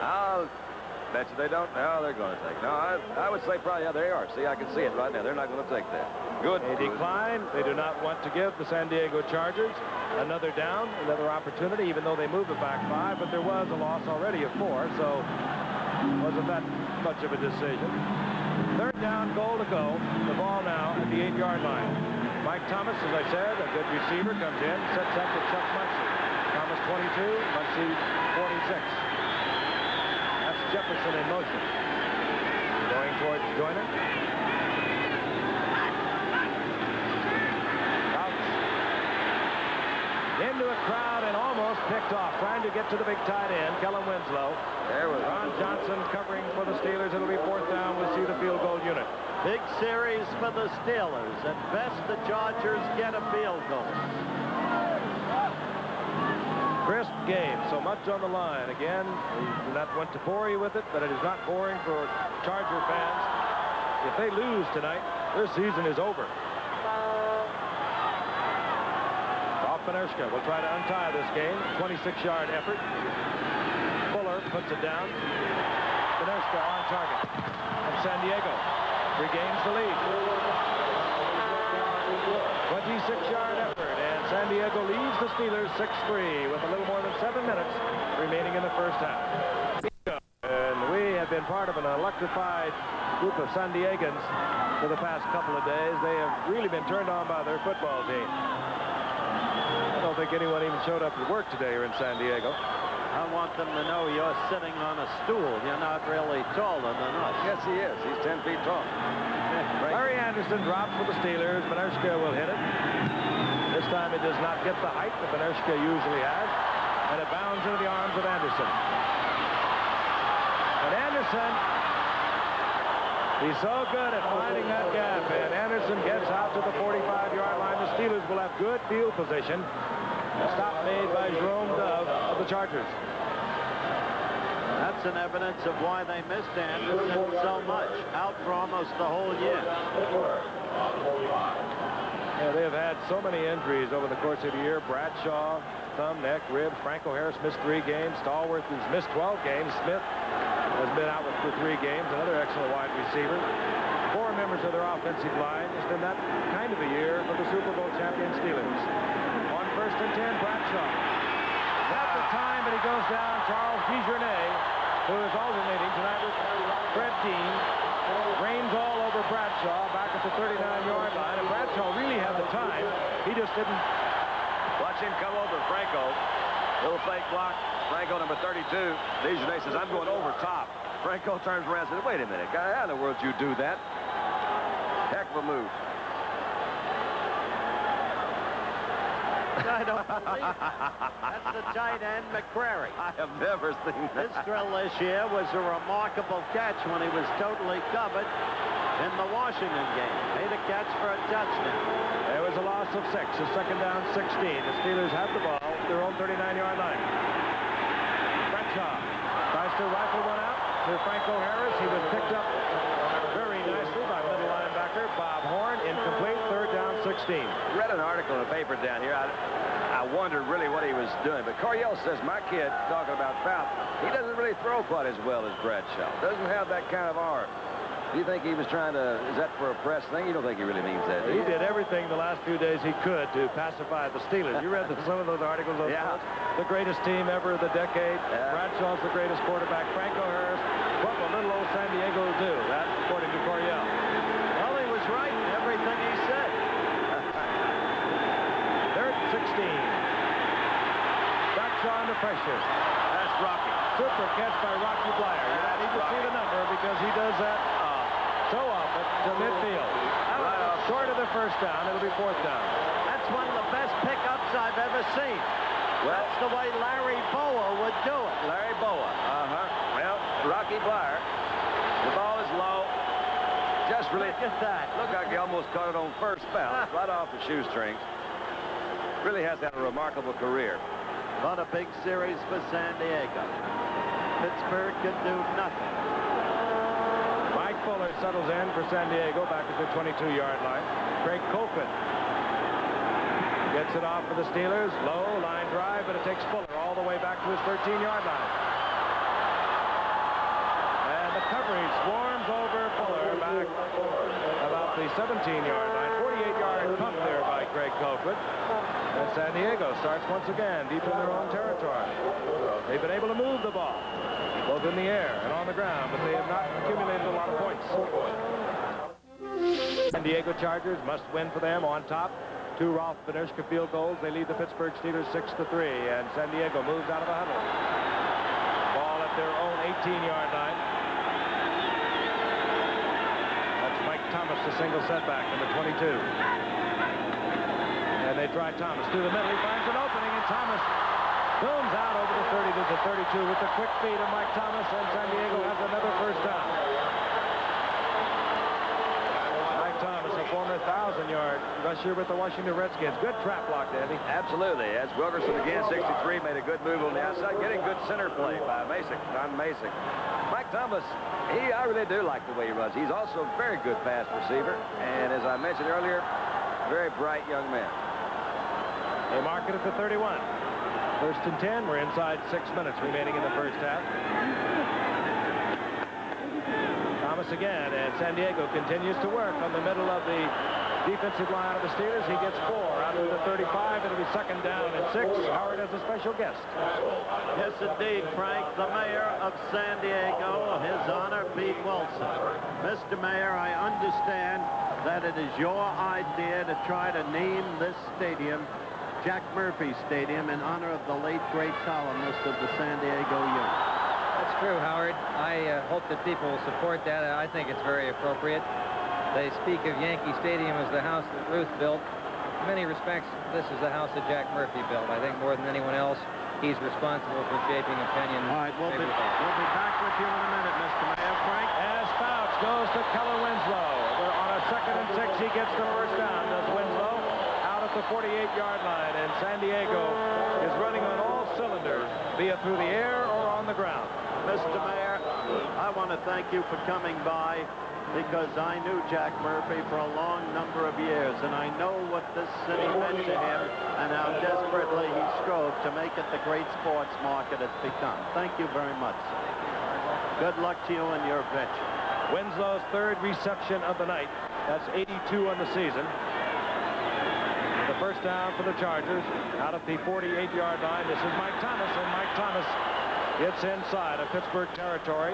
I'll bet you they don't. No, they're going to take. No, I would say probably, yeah, they are. See, I can see it right now. They're not going to take that. Good. They decline. They do not want to give the San Diego Chargers another down, another opportunity, even though they moved it back 5. But there was a loss already of 4, so it wasn't that much of a decision. 3rd down, goal to go. The ball now at the 8-yard line. Mike Thomas, as I said, a good receiver, comes in, sets up with Chuck Muncy. Thomas 22, Muncy 46. That's Jefferson in motion. Going towards Joyner. Out. Into a crowd and almost picked off. Trying to get to the big tight end, Kellen Winslow. There was Ron Johnson covering for the Steelers. It'll be 4th down. We'll see the field goal unit. Big series for the Steelers. At best, the Chargers get a field goal. Crisp game, so much on the line. Again, we do not want to bore you with it, but it is not boring for Charger fans. If they lose tonight, their season is over. Benerska will try to untie this game. 26-yard effort. Fuller puts it down. Benerska on target. And San Diego regains the lead. 26-yard effort, and San Diego leads the Steelers 6-3 with a little more than 7 minutes remaining in the first half. And we have been part of an electrified group of San Diegans for the past couple of days. They have really been turned on by their football team. I don't think anyone even showed up to work today here in San Diego. I want them to know you're sitting on a stool. You're not really taller than us. Yes, he is. He's 10 feet tall. Larry Anderson drops for the Steelers. Benershka will hit it. This time it does not get the height that Benershka usually has. And it bounds into the arms of Anderson. And Anderson, he's so good at finding that gap. And Anderson gets out to the 45-yard line. The Steelers will have good field position. A stop made by Jerome Dove of the Chargers. That's an evidence of why they missed Anderson so much. Out for almost the whole year. Yeah, they have had so many injuries over the course of the year. Bradshaw, thumb, neck, ribs. Franco Harris missed 3 games. Stallworth has missed 12 games. Smith has been out for 3 games. Another excellent wide receiver. 4 members of their offensive line. It's been that kind of a year for the Super Bowl champion Steelers. On 1st and 10, Bradshaw. Not the time, but he goes down. Charles Gijournet, who is alternating tonight with Fred Dean, reigns all over Bradshaw back at the 39-yard line. And Bradshaw really had the time. He just didn't. Watch him come over Franco. Little fake block. Franco, number 32. Dejournet says, I'm going over top. Franco turns around and says, wait a minute, guy, how in the world did you do that? Heck of a move. I don't believe it. That's the tight end, McCrary. I have never seen that. His drill this year was a remarkable catch when he was totally covered in the Washington game. Made a catch for a touchdown. There was a loss of 6. A second down, 16. The Steelers have the ball at their own 39-yard line. Bradshaw tries to rifle one out to Franco Harris. He was picked up very nicely by middle linebacker Bob Horn. Incomplete. 3rd down, 16. Read an article in the paper down here. I wondered really what he was doing. But Coryell says, my kid, talking about Fouts, he doesn't really throw quite as well as Bradshaw. Doesn't have that kind of arm. Do you think he was trying to, is that for a press thing? You don't think he really means that, do you? He did everything the last few days he could to pacify the Steelers. You read some of those articles. Yeah. The greatest team ever of the decade. Yeah. Bradshaw's the greatest quarterback. Franco Harris. What will little old San Diego do? That's according to Coryell. Well, he was right in everything he said. 3rd and 16. Bradshaw under pressure. That's Rocky. Super catch by Rocky Blyer. You don't need to see the number because he does that so often to midfield. Short of the 1st down. It'll be 4th down. That's one of the best pickups I've ever seen. Well, that's the way Larry Boa would do it. Larry Boa. Well, Rocky Blyer. The ball is low. Just really. Look at that. Looked like he almost caught it on first bounce, right off the shoestrings. Really has had a remarkable career. What a big series for San Diego. Pittsburgh can do nothing. Mike Fuller settles in for San Diego back at the 22-yard line. Craig Colquitt gets it off for the Steelers. Low line drive, but it takes Fuller all the way back to his 13-yard line. And the coverage swarms over Fuller back about the 17-yard line. 48-yard pump there by Craig Colquitt. And San Diego starts once again deep in their own territory. They've been able to move the ball, both in the air and on the ground, but they have not accumulated a lot of points. San Diego Chargers must win for them on top. 2 Ralph Benershka field goals. They lead the Pittsburgh Steelers 6-3, and San Diego moves out of the huddle. Ball at their own 18-yard line. That's Mike Thomas, the single setback, number 22. And they try Thomas through the middle. He finds an opening, and Thomas zooms out over the 30 to the 32 with the quick feet of Mike Thomas, and San Diego has another 1st down. Mike Thomas, a former 1,000-yard rusher with the Washington Redskins. Good trap block, Andy. Absolutely. As Wilkerson again, 63, made a good move on the outside, getting good center play by Masick, Don Masick. Mike Thomas, I really do like the way he runs. He's also a very good pass receiver, and as I mentioned earlier, very bright young man. They mark it at the 31. 1st and 10. We're inside 6 minutes remaining in the 1st half. Thomas again, and San Diego continues to work on the middle of the defensive line of the Steelers. He gets 4 out of the 35. It'll be second down and 6. Howard has a special guest. Yes, indeed, Frank. The mayor of San Diego, His Honor Pete Wilson. Mr. Mayor, I understand that it is your idea to try to name this stadium Jack Murphy Stadium in honor of the late great columnist of the San Diego Union. That's true, Howard. I hope that people will support that. I think it's very appropriate. They speak of Yankee Stadium as the house that Ruth built. In many respects, this is the house that Jack Murphy built. I think more than anyone else, he's responsible for shaping opinion. All right, we'll be back with you in a minute, Mr. Mayor. Frank? As Fouch goes to Keller Winslow. We're on a 2nd and 6. He gets the first down. Does Winslow out at the 48-yard line. And San Diego is running on all cylinders, be it through the air or on the ground. Mr. Mayor, I want to thank you for coming by, because I knew Jack Murphy for a long number of years, and I know what this city meant to him and how desperately he strove to make it the great sports market it's become. Thank you very much. Good luck to you in your venture. Winslow's 3rd reception of the night. That's 82 on the season. The first down for the Chargers out of the 48-yard line. This is Mike Thomas, and Mike Thomas gets inside of Pittsburgh territory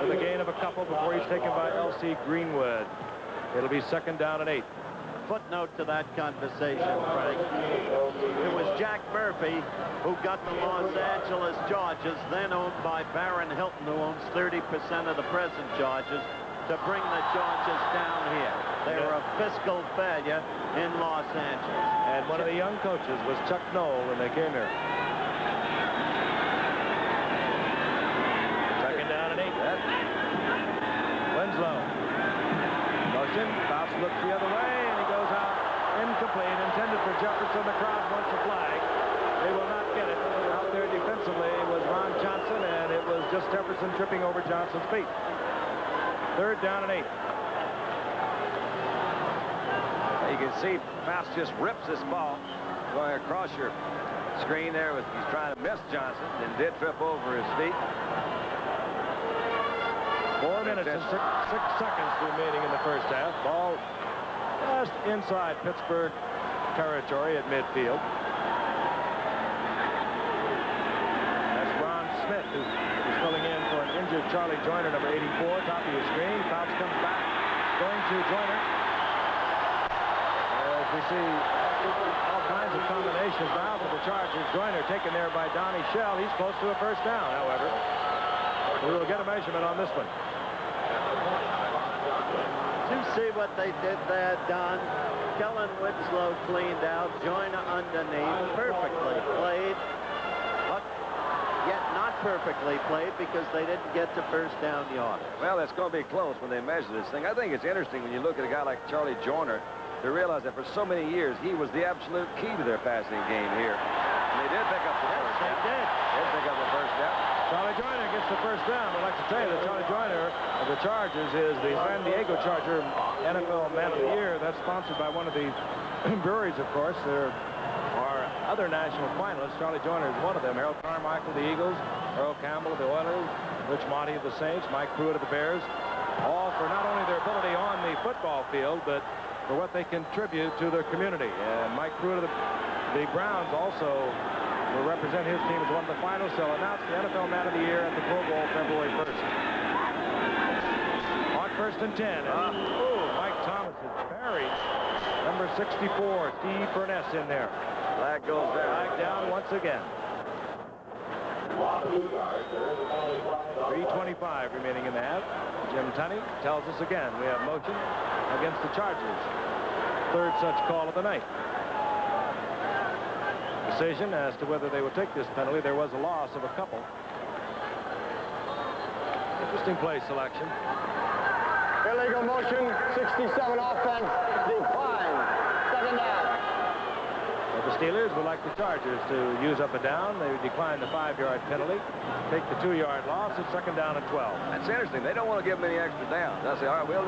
with a gain of a couple before he's taken by L.C. Greenwood. It'll be second down and 8. Footnote to that conversation, Frank. It was Jack Murphy who got the Los Angeles Chargers, then owned by Barron Hilton, who owns 30% of the present Chargers, to bring the Chargers down here. They were a fiscal failure in Los Angeles. And one of the young coaches was Chuck Knoll when they came here. Winslow. Motion. Fouch looks the other way, and he goes out incomplete. Intended for Jefferson. The crowd wants a flag. They will not get it. Out there defensively was Ron Johnson, and it was just Jefferson tripping over Johnson's feet. 3rd down and 8. You can see Fouch just rips this ball going across your screen there. He's trying to miss Johnson and did trip over his feet. 4 minutes and 6 seconds remaining in the first half. Ball just inside Pittsburgh territory at midfield. That's Ron Smith, who's filling in for an injured Charlie Joyner, number 84, top of your screen. Fouch comes back, going to Joyner. As we see all kinds of combinations now for the Chargers. Joyner taken there by Donnie Shell. He's close to a first down, however. We will get a measurement on this one. You see what they did there, Don? Kellen Winslow cleaned out, Joyner underneath, perfectly played, but yet not perfectly played because they didn't get to first down yardage. Well, it's going to be close when they measure this thing. I think it's interesting when you look at a guy like Charlie Joyner to realize that for so many years he was the absolute key to their passing game here. And they did pick up the first down. They did. They did pick up the first down. Charlie Joyner gets the first down. I'd like to tell you that Charlie Joyner of the Chargers is the San Diego Charger NFL Man of the Year. That's sponsored by one of the breweries, of course. There are other national finalists. Charlie Joyner is one of them. Harold Carmichael of the Eagles, Earl Campbell of the Oilers, Rich Monty of the Saints, Mike Pruitt of the Bears, all for not only their ability on the football field, but for what they contribute to their community. And Mike Pruitt of the Browns also will represent his team as one of the finalists. They'll announce the NFL Man of the Year at the Pro Bowl February 1st. On 1st and 10. Mike Thomas is buried. Number 64, Steve Burness in there. Flag goes down. Flag down once again. 3:25 remaining in the half. Jim Tunney tells us again we have motion against the Chargers. 3rd such call of the night. Decision as to whether they would take this penalty. There was a loss of a couple. Interesting play selection. Illegal motion, 67 offense, decline. 2nd down. Well, the Steelers would like the Chargers to use up a down. They would decline the 5-yard penalty, take the 2-yard loss. It's 2nd down and 12. That's interesting. They don't want to give them any extra downs. They'll say, all right, we'll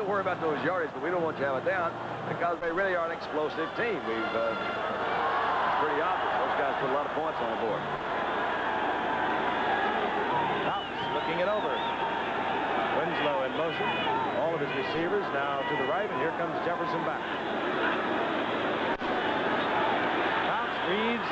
worry about those yardage, but we don't want you to have a down because they really are an explosive team. It's pretty obvious. Those guys put a lot of points on the board. House looking it over. Winslow in motion. All of his receivers now to the right, and here comes Jefferson back. Fouts reads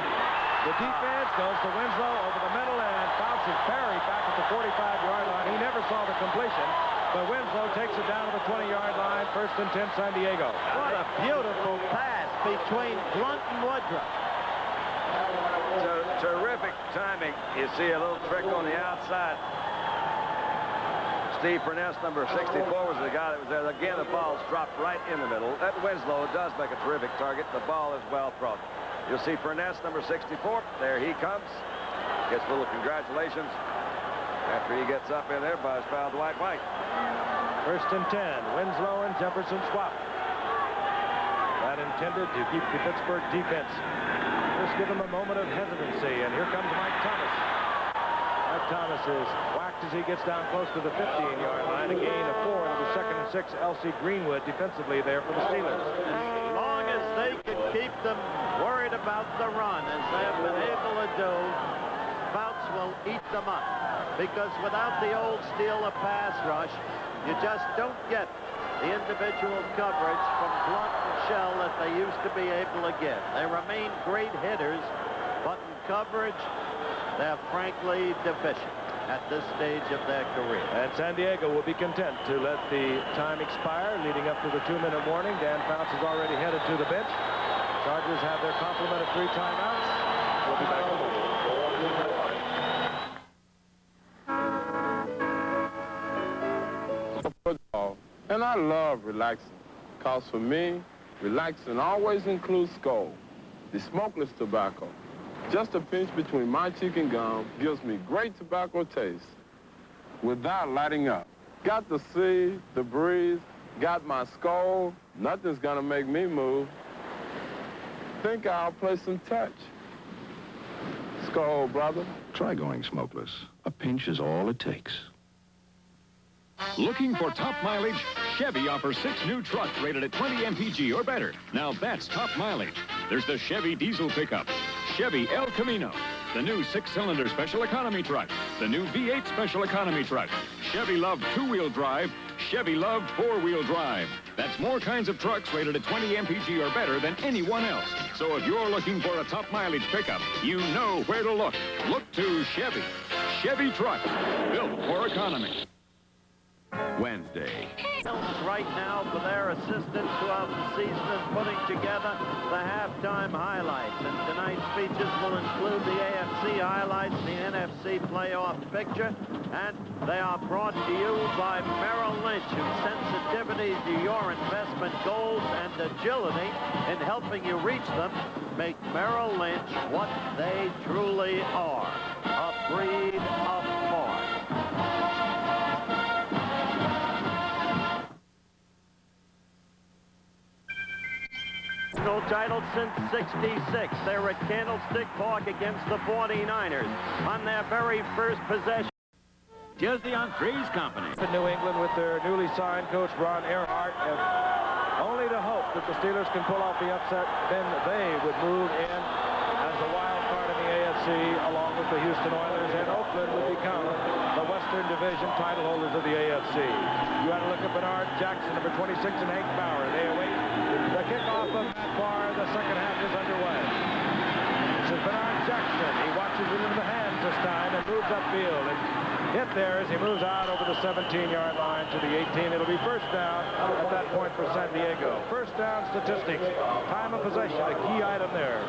the defense, goes to Winslow over the middle, and Fouts is buried back at the 45-yard line. He never saw the completion, but Winslow takes it down to the 20-yard line. 1st and 10, San Diego. What a beautiful pass between Blunt and Woodruff. Terrific timing. You see a little trick on the outside. Steve Purness, number 64, was the guy that was there. Again, the ball's dropped right in the middle. That Winslow does make a terrific target. The ball is well thrown. You'll see Purness, number 64. There he comes. Gets a little congratulations after he gets up in there by his pal Dwight White. 1st and 10. Winslow and Jefferson swap. That intended to keep the Pittsburgh defense. Just give him a moment of hesitancy, and here comes Mike Thomas. Mike Thomas is whacked as he gets down close to the 15-yard line. A gain of 4 to the 2nd and 6. L.C. Greenwood defensively there for the Steelers. As long as they can keep them worried about the run, as they have been able to do, Fouts will eat them up. Because without the old steel of pass rush, you just don't get the individual coverage from Blunt and Shell that they used to be able to get. They remain great hitters, but in coverage, they're frankly deficient at this stage of their career. And San Diego will be content to let the time expire leading up to the 2-minute warning. Dan Fouts is already headed to the bench. Chargers have their complement of 3 timeouts. We'll be back in a moment. And I love relaxing, because for me, relaxing always includes Skoal, the smokeless tobacco. Just a pinch between my cheek and gum gives me great tobacco taste without lighting up. Got the sea, the breeze, got my Skoal, nothing's gonna make me move. Think I'll play some touch. Skoal, brother. Try going smokeless. A pinch is all it takes. Looking for top mileage? Chevy offers 6 new trucks rated at 20 mpg or better. Now that's top mileage. There's the Chevy diesel pickup, Chevy El Camino, the new 6-cylinder special economy truck, the new V8 special economy truck, Chevy Love 2-wheel drive, Chevy Love 4-wheel drive. That's more kinds of trucks rated at 20 mpg or better than anyone else. So if you're looking for a top mileage pickup, you know where to look. Look to Chevy. Chevy trucks, built for economy. Wednesday. Right now for their assistance throughout the season is putting together the halftime highlights. And tonight's features will include the AFC highlights, the NFC playoff picture, and they are brought to you by Merrill Lynch, whose sensitivity to your investment goals and agility in helping you reach them make Merrill Lynch what they truly are, a breed apart. No title since '66. They're at Candlestick Park against the 49ers on their very first possession. Tuesday on Three's Company. In New England with their newly signed coach Ron Earhart, and only to hope that the Steelers can pull off the upset. Then they would move in as a wild card in the AFC along with the Houston Oilers, and Oakland would become the Western Division title holders of the AFC. You had to look at Bernard Jackson, number 26, and Hank Bauer. They await the kickoff of Matt Barr. The second half is underway. This is Bernard Jackson. He watches it into the hands this time and moves upfield. And hit there as he moves out over the 17-yard line to the 18. It'll be first down at that point for San Diego. First down statistics. Time of possession, a key item there.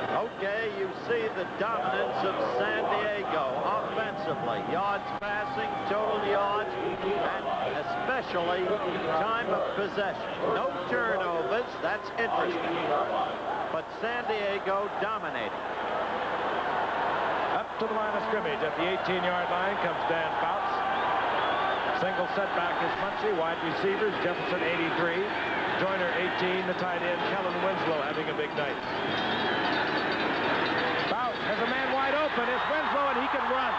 Okay, you see the dominance of San Diego offensively. Yards passing, total yards, and especially time of possession. No turnovers, that's interesting. But San Diego dominating. Up to the line of scrimmage at the 18-yard line comes Dan Fouts. Single setback is Muncie. Wide receivers, Jefferson 83. Joyner 18. The tight end, Kellen Winslow, having a big night. Fouts has a man wide open. It's Winslow, and he can run.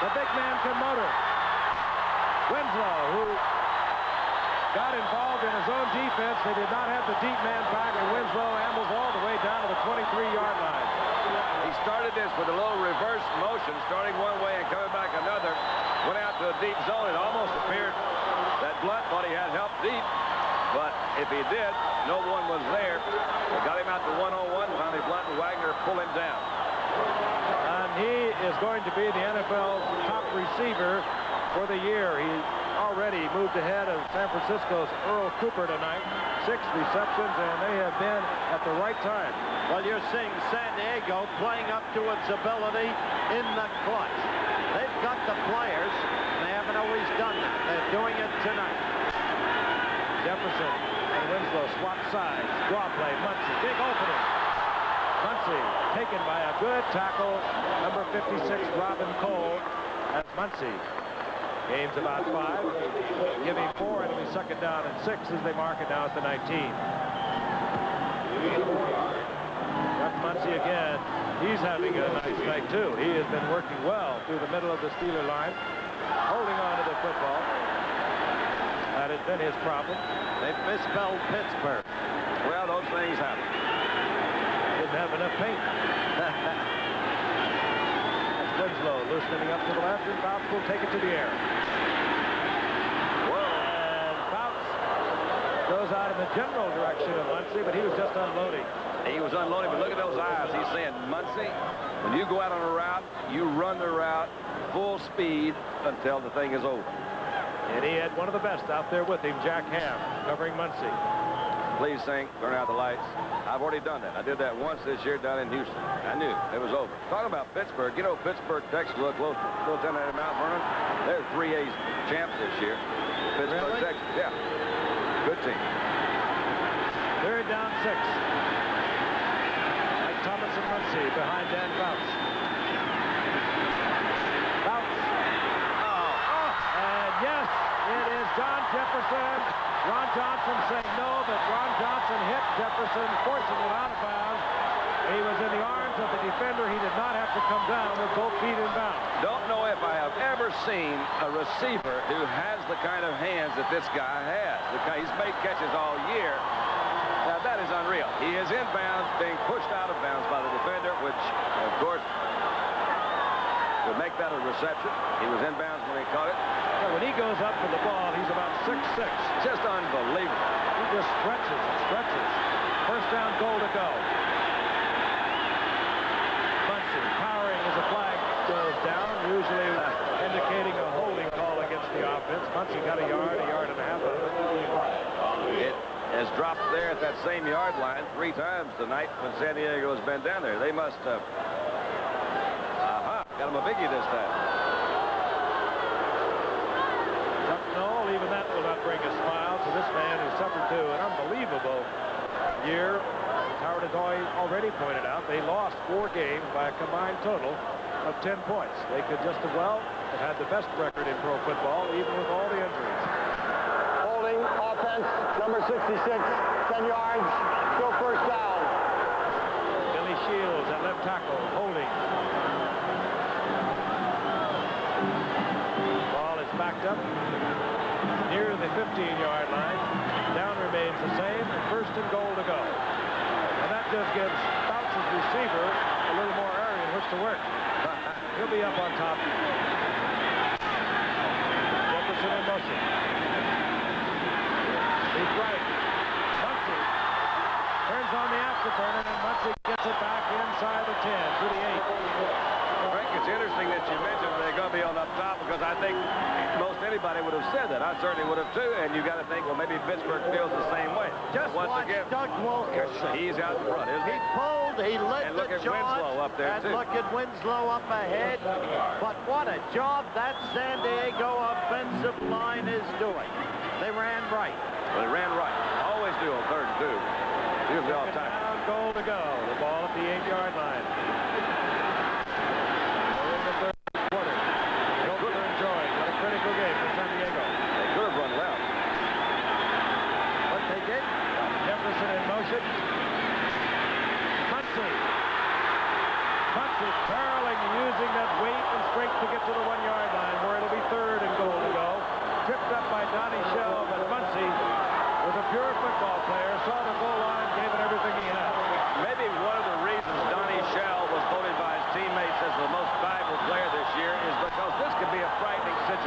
The big man can motor. Winslow, who got involved in his own defense. They did not have the deep man back, and Winslow ambles all the way down to the 23-yard line. He started this with a little reverse motion, starting one way and coming back another. Went out to a deep zone. It almost appeared that Blunt thought he had help deep. But if he did, no one was there. They got him out to 101. Finally, Blunt and Wagner pull him down. And he is going to be the NFL's top receiver for the year. He already moved ahead of San Francisco's Earl Cooper tonight. 6 receptions, and they have been at the right time. Well, you're seeing San Diego playing up to its ability in the clutch. They've got the players, and they haven't always done that. They're doing it tonight. Jefferson and Winslow swap sides. Draw play. Muncy. Big opening. Muncy taken by a good tackle. Number 56, Robin Cole. As Muncy gains about 5. Giving 4, and it'll be second down and 6 as they mark it now at the 19. That's Muncy again. He's having a nice night, too. He has been working well through the middle of the Steeler line, holding on to the football. That has been his problem. They've misspelled Pittsburgh. Well, those things happen. Didn't have enough paint. Winslow loosening up to the left, and Fouts will take it to the air. Whoa. And Fouts goes out in the general direction of Muncy, but he was just unloading. He was unloading, but look at those eyes. He's saying, Muncy, when you go out on a route, you run the route full speed until the thing is over. And he had one of the best out there with him, Jack Ham, covering Muncy. Please, Sink, turn out the lights. I've already done that. I did that once this year down in Houston. I knew it was over. Talking about Pittsburgh, you know, Pittsburgh, Texas, look close to Lieutenant at Mount Vernon. They're 3A champs this year. Pittsburgh, Really? Texas, yeah. Good team. Third down 6. Mike Thomas and Muncy behind Dan Fouts. Fouts. And yes, it is John Jefferson. Ron Johnson saying no, but Ron Johnson hit Jefferson, forcing it out of bounds. He was in the arms of the defender. He did not have to come down with both feet in bounds. Don't know if I have ever seen a receiver who has the kind of hands that this guy has. He's made catches all year. Now, that is unreal. He is in bounds, being pushed out of bounds by the defender, which, of course, would make that a reception. He was in bounds when he caught it. Yeah, when he goes up for the ball, he's about 6'6". Just unbelievable. He just stretches and stretches. First down, goal to go. Muncy powering as the flag goes down, usually indicating a holding call against the offense. Muncy got a yard and a half of it. It has dropped there at that same yard line 3 times tonight when San Diego has been down there. They must have got him a biggie this time. No, even that will not bring a smile to this man who suffered through an unbelievable year. Howard has already pointed out they lost 4 games by a combined total of 10 points. They could just as well have had the best record in pro football, even with all the injuries. Holding, offense, number 66, 10 yards, still first down. Billy Shields at left tackle, holding. Ball is backed up near the 15-yard line. Down remains the same, and first and goal to go. And that just gives Fouts' receiver a little more area in which to work. He'll be up on top. Jefferson in motion. He's right. Muncy turns on the afterburner, and Muncy gets it back inside the 10 to the 8. Frank, it's interesting that you mentioned they're going to be on up top because I think most anybody would have said that. I certainly would have too, and you got to think, well, maybe Pittsburgh feels the same way. Just once watch again, Doug Wilkerson. He's out in front, isn't he? He pulled, he led And look the at charge, Winslow up there, and too. look at Winslow up ahead. But what a job that San Diego offensive line is doing. They ran right. Well, they ran right. Always do on 3rd and 2. Usually all the time. Down, goal to go. The ball at the 8-yard line. We're in the third quarter. Hilton and Joy got a critical game for San Diego. They could have run left. But they did. Jefferson in motion. Muncy. Muncy barreling, using that weight and strength to get to the 1-yard line, where it'll be 3rd and goal to go. Tripped up by Donnie Shell, but Muncy was a pure football player, saw the goal line, gave it everything he had. Maybe one of the reasons Donnie Shell was voted by his teammates as the most valuable player this year is because this could be a frightening situation.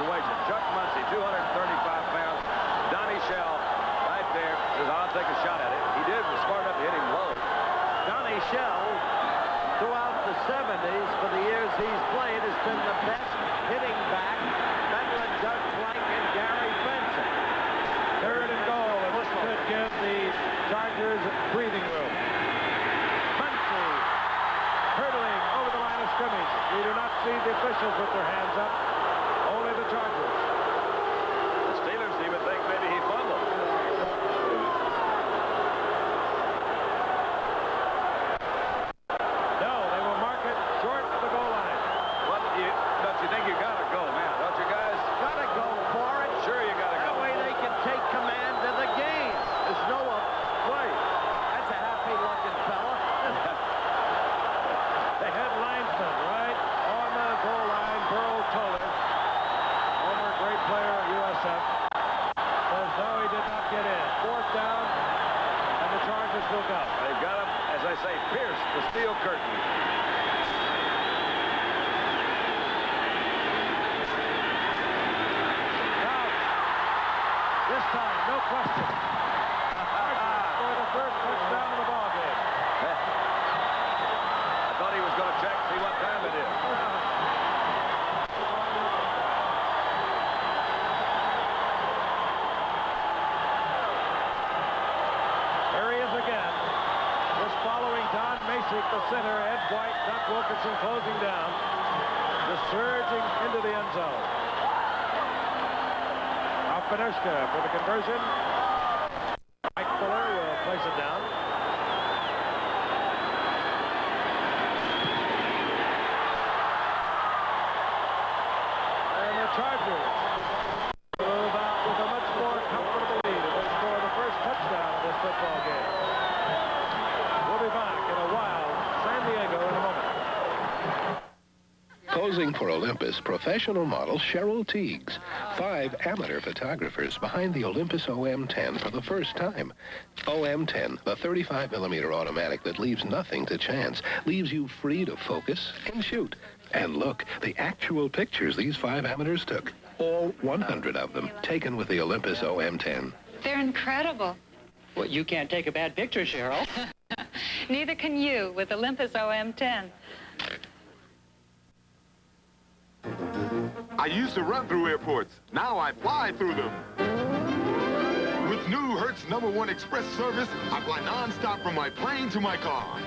a shot at it. He did was smart enough to hit him low. Johnny Shell, throughout the 70s, for the years he's played, has been the best hitting back, better than Doug Plank and Gary Benson. Third and goal, and this could give the Chargers breathing room. Muncy hurdling over the line of scrimmage. We do not see the officials with their hands up, only the Chargers. The Steelers even think maybe he fumbled. No, they will mark it short of the goal line. Well, don't you think you got to go, man? Don't you guys? Got to go for it. Sure you got to That go. way they can take command of the game. There's no way. That's a happy-looking fella. The head linesman right on the goal line, Burl Toller. Former great player at USF. Says no, he did not get in. Fourth down, and the Chargers will go. They've got him, as I say, pierced the steel curtain. Now, this time, no question. For the first touchdown of the ball game. I thought he was going to check, see what time it is. There he is again. Just following Don Masick, the center, Ed White, Doug Wilkinson closing down. Just surging into the end zone. Alpanushka for the conversion. Mike Fuller will place it down. And the Chargers move out with a much more comfortable lead as they score the first touchdown of this football game. We'll be back in a wild San Diego in a moment. Posing for Olympus, professional model Cheryl Teagues. 5 amateur photographers behind the Olympus OM10 for the first time. OM10, the 35mm automatic that leaves nothing to chance, leaves you free to focus and shoot. And look, the actual pictures these 5 amateurs took. All 100 of them, taken with the Olympus OM10. They're incredible. Well, you can't take a bad picture, Cheryl. Neither can you with Olympus OM10. I used to run through airports. Now I fly through them. With new Hertz #1 Express service, I fly non-stop from my plane to my car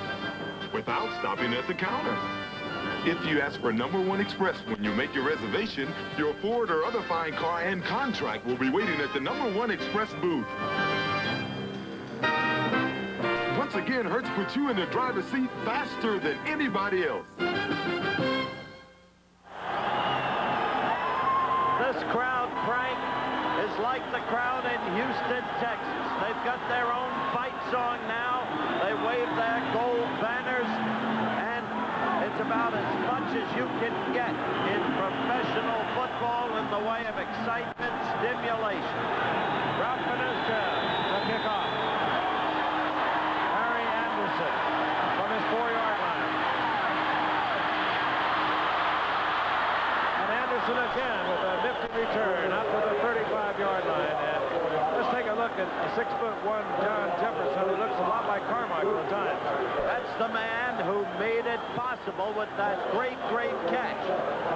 without stopping at the counter. If you ask for #1 Express when you make your reservation, your Ford or other fine car and contract will be waiting at the #1 Express booth. Once again, Hertz puts you in the driver's seat faster than anybody else. This crowd, Frank, is like the crowd in Houston, Texas. They've got their own fight song now. They wave their gold banners, and it's about as much as you can get in professional football in the way of excitement, stimulation. Ralph Panuska to kick off. Harry Anderson from his 4-yard line. And Anderson again with a nifty return up to the 35-yard line. And let's take a look at a 6'1" John Jefferson who looks a lot like Carmichael at times. That's the man who made it possible with that great catch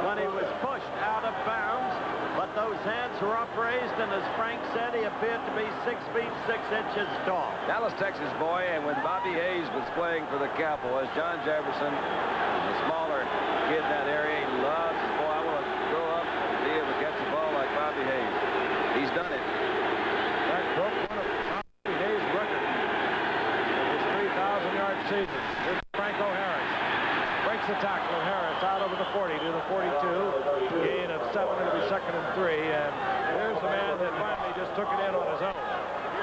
when he was pushed out of bounds. But those hands were upraised, and as Frank said, he appeared to be 6 feet 6 inches tall. Dallas, Texas boy, and when Bobby Hayes was playing for the Cowboys, John Jefferson was a smaller kid in that area. He loves, boy, I want to grow up and be able to catch the ball like Bobby Hayes. He's done it. That broke one of Bobby Hayes' record in his 3,000-yard season. Here's Franco Harris. Breaks the tackle. Harris out over the 40 to the 42. Gain of 7. It'll be 2nd and 3. And here's the man that finally just took it in on his own.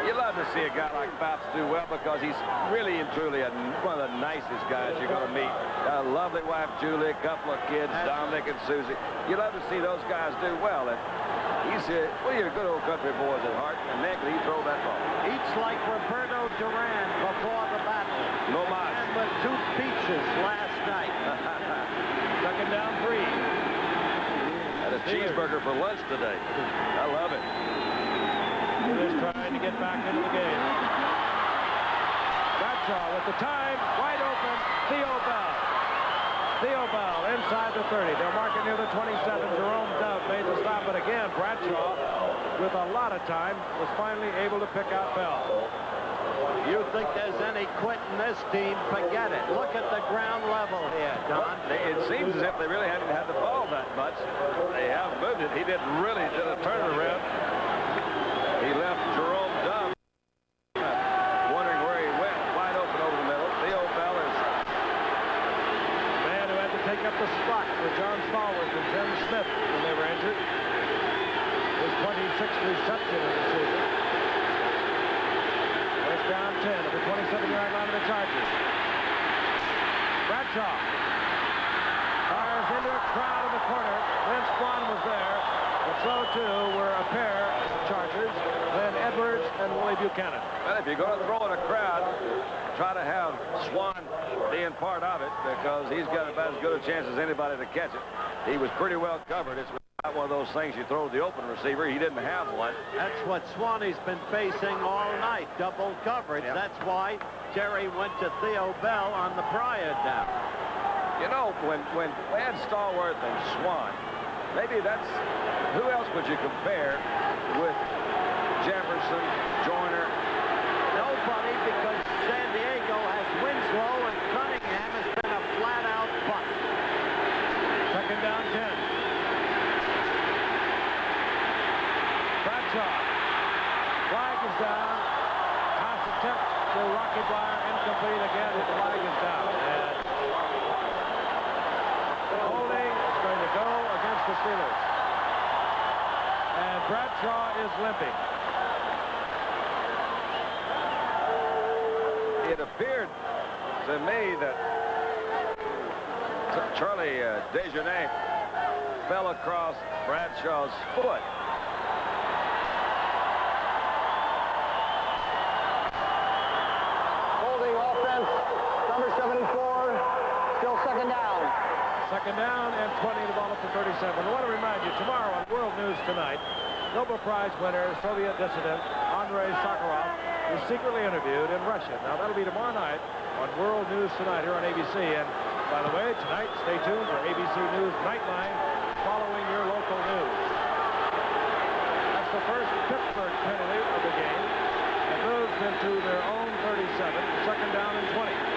You love to see a guy like Bops do well because he's really and truly one of the nicest guys you're going to meet. A lovely wife, Julie, a couple of kids, Dominic and Susie. You love to see those guys do well. And he's well, you're good old country boys at heart, and man, can he throw that ball. Each like Roberto Duran before the battle. No mas. And with 2 peaches last night. 2nd down 3. Had a cheeseburger for lunch today. I love it. Steelers trying to get back into the game. At the time, wide open, Theo Bell. Theo Bell inside the 30. They'll mark it near the 27. Jerome Dove made the stop, but again, Bradshaw, with a lot of time, was finally able to pick out Bell. You think there's any quit in this team, forget it. Look at the ground level here, Don. It seems as if they really haven't had the ball that much. They have moved it. He didn't really do a turnaround. He left Jerome Dove wondering where he went, wide open over the middle. Theo Bell is the man who had to take up the spot for John Stallworth and Jim Smith when they were injured. His 26th reception of the season. Down 10 at the 27-yard line of the Chargers. Bradshaw fires into a crowd in the corner. Lynn Swan was there, but so too were a pair of Chargers, Glenn Edwards and Willie Buchanan. Well, if you're going to throw in a crowd, try to have Swan being part of it, because he's got about as good a chance as anybody to catch it. He was pretty well covered. It's not one of those things you throw to the open receiver. He didn't have one. That's what Swanee's been facing all night, double coverage. Yep. That's why Jerry went to Theo Bell on the prior down. You know, when they had Stallworth and Swan, maybe that's, who else would you compare with Jefferson, Joyner? Nobody, because San Diego has Winslow and Cunningham has been a flat-out bunt. Second down 10. Flag is down. Pass attempt to Rocky Blyer, incomplete again. The flag is down. And holding is going to go against the Steelers. And Bradshaw is limping. It appeared to me that Charlie Desjardins fell across Bradshaw's foot. Number 74, still second down. Second down and 20, the ball up to 37. I want to remind you, tomorrow on World News Tonight, Nobel Prize winner, Soviet dissident Andrei Sakharov is secretly interviewed in Russia. Now, that'll be tomorrow night on World News Tonight here on ABC. And, by the way, tonight, stay tuned for ABC News Nightline following your local news. That's the first Pittsburgh penalty of the game. It moves into their own 37, second down and 20.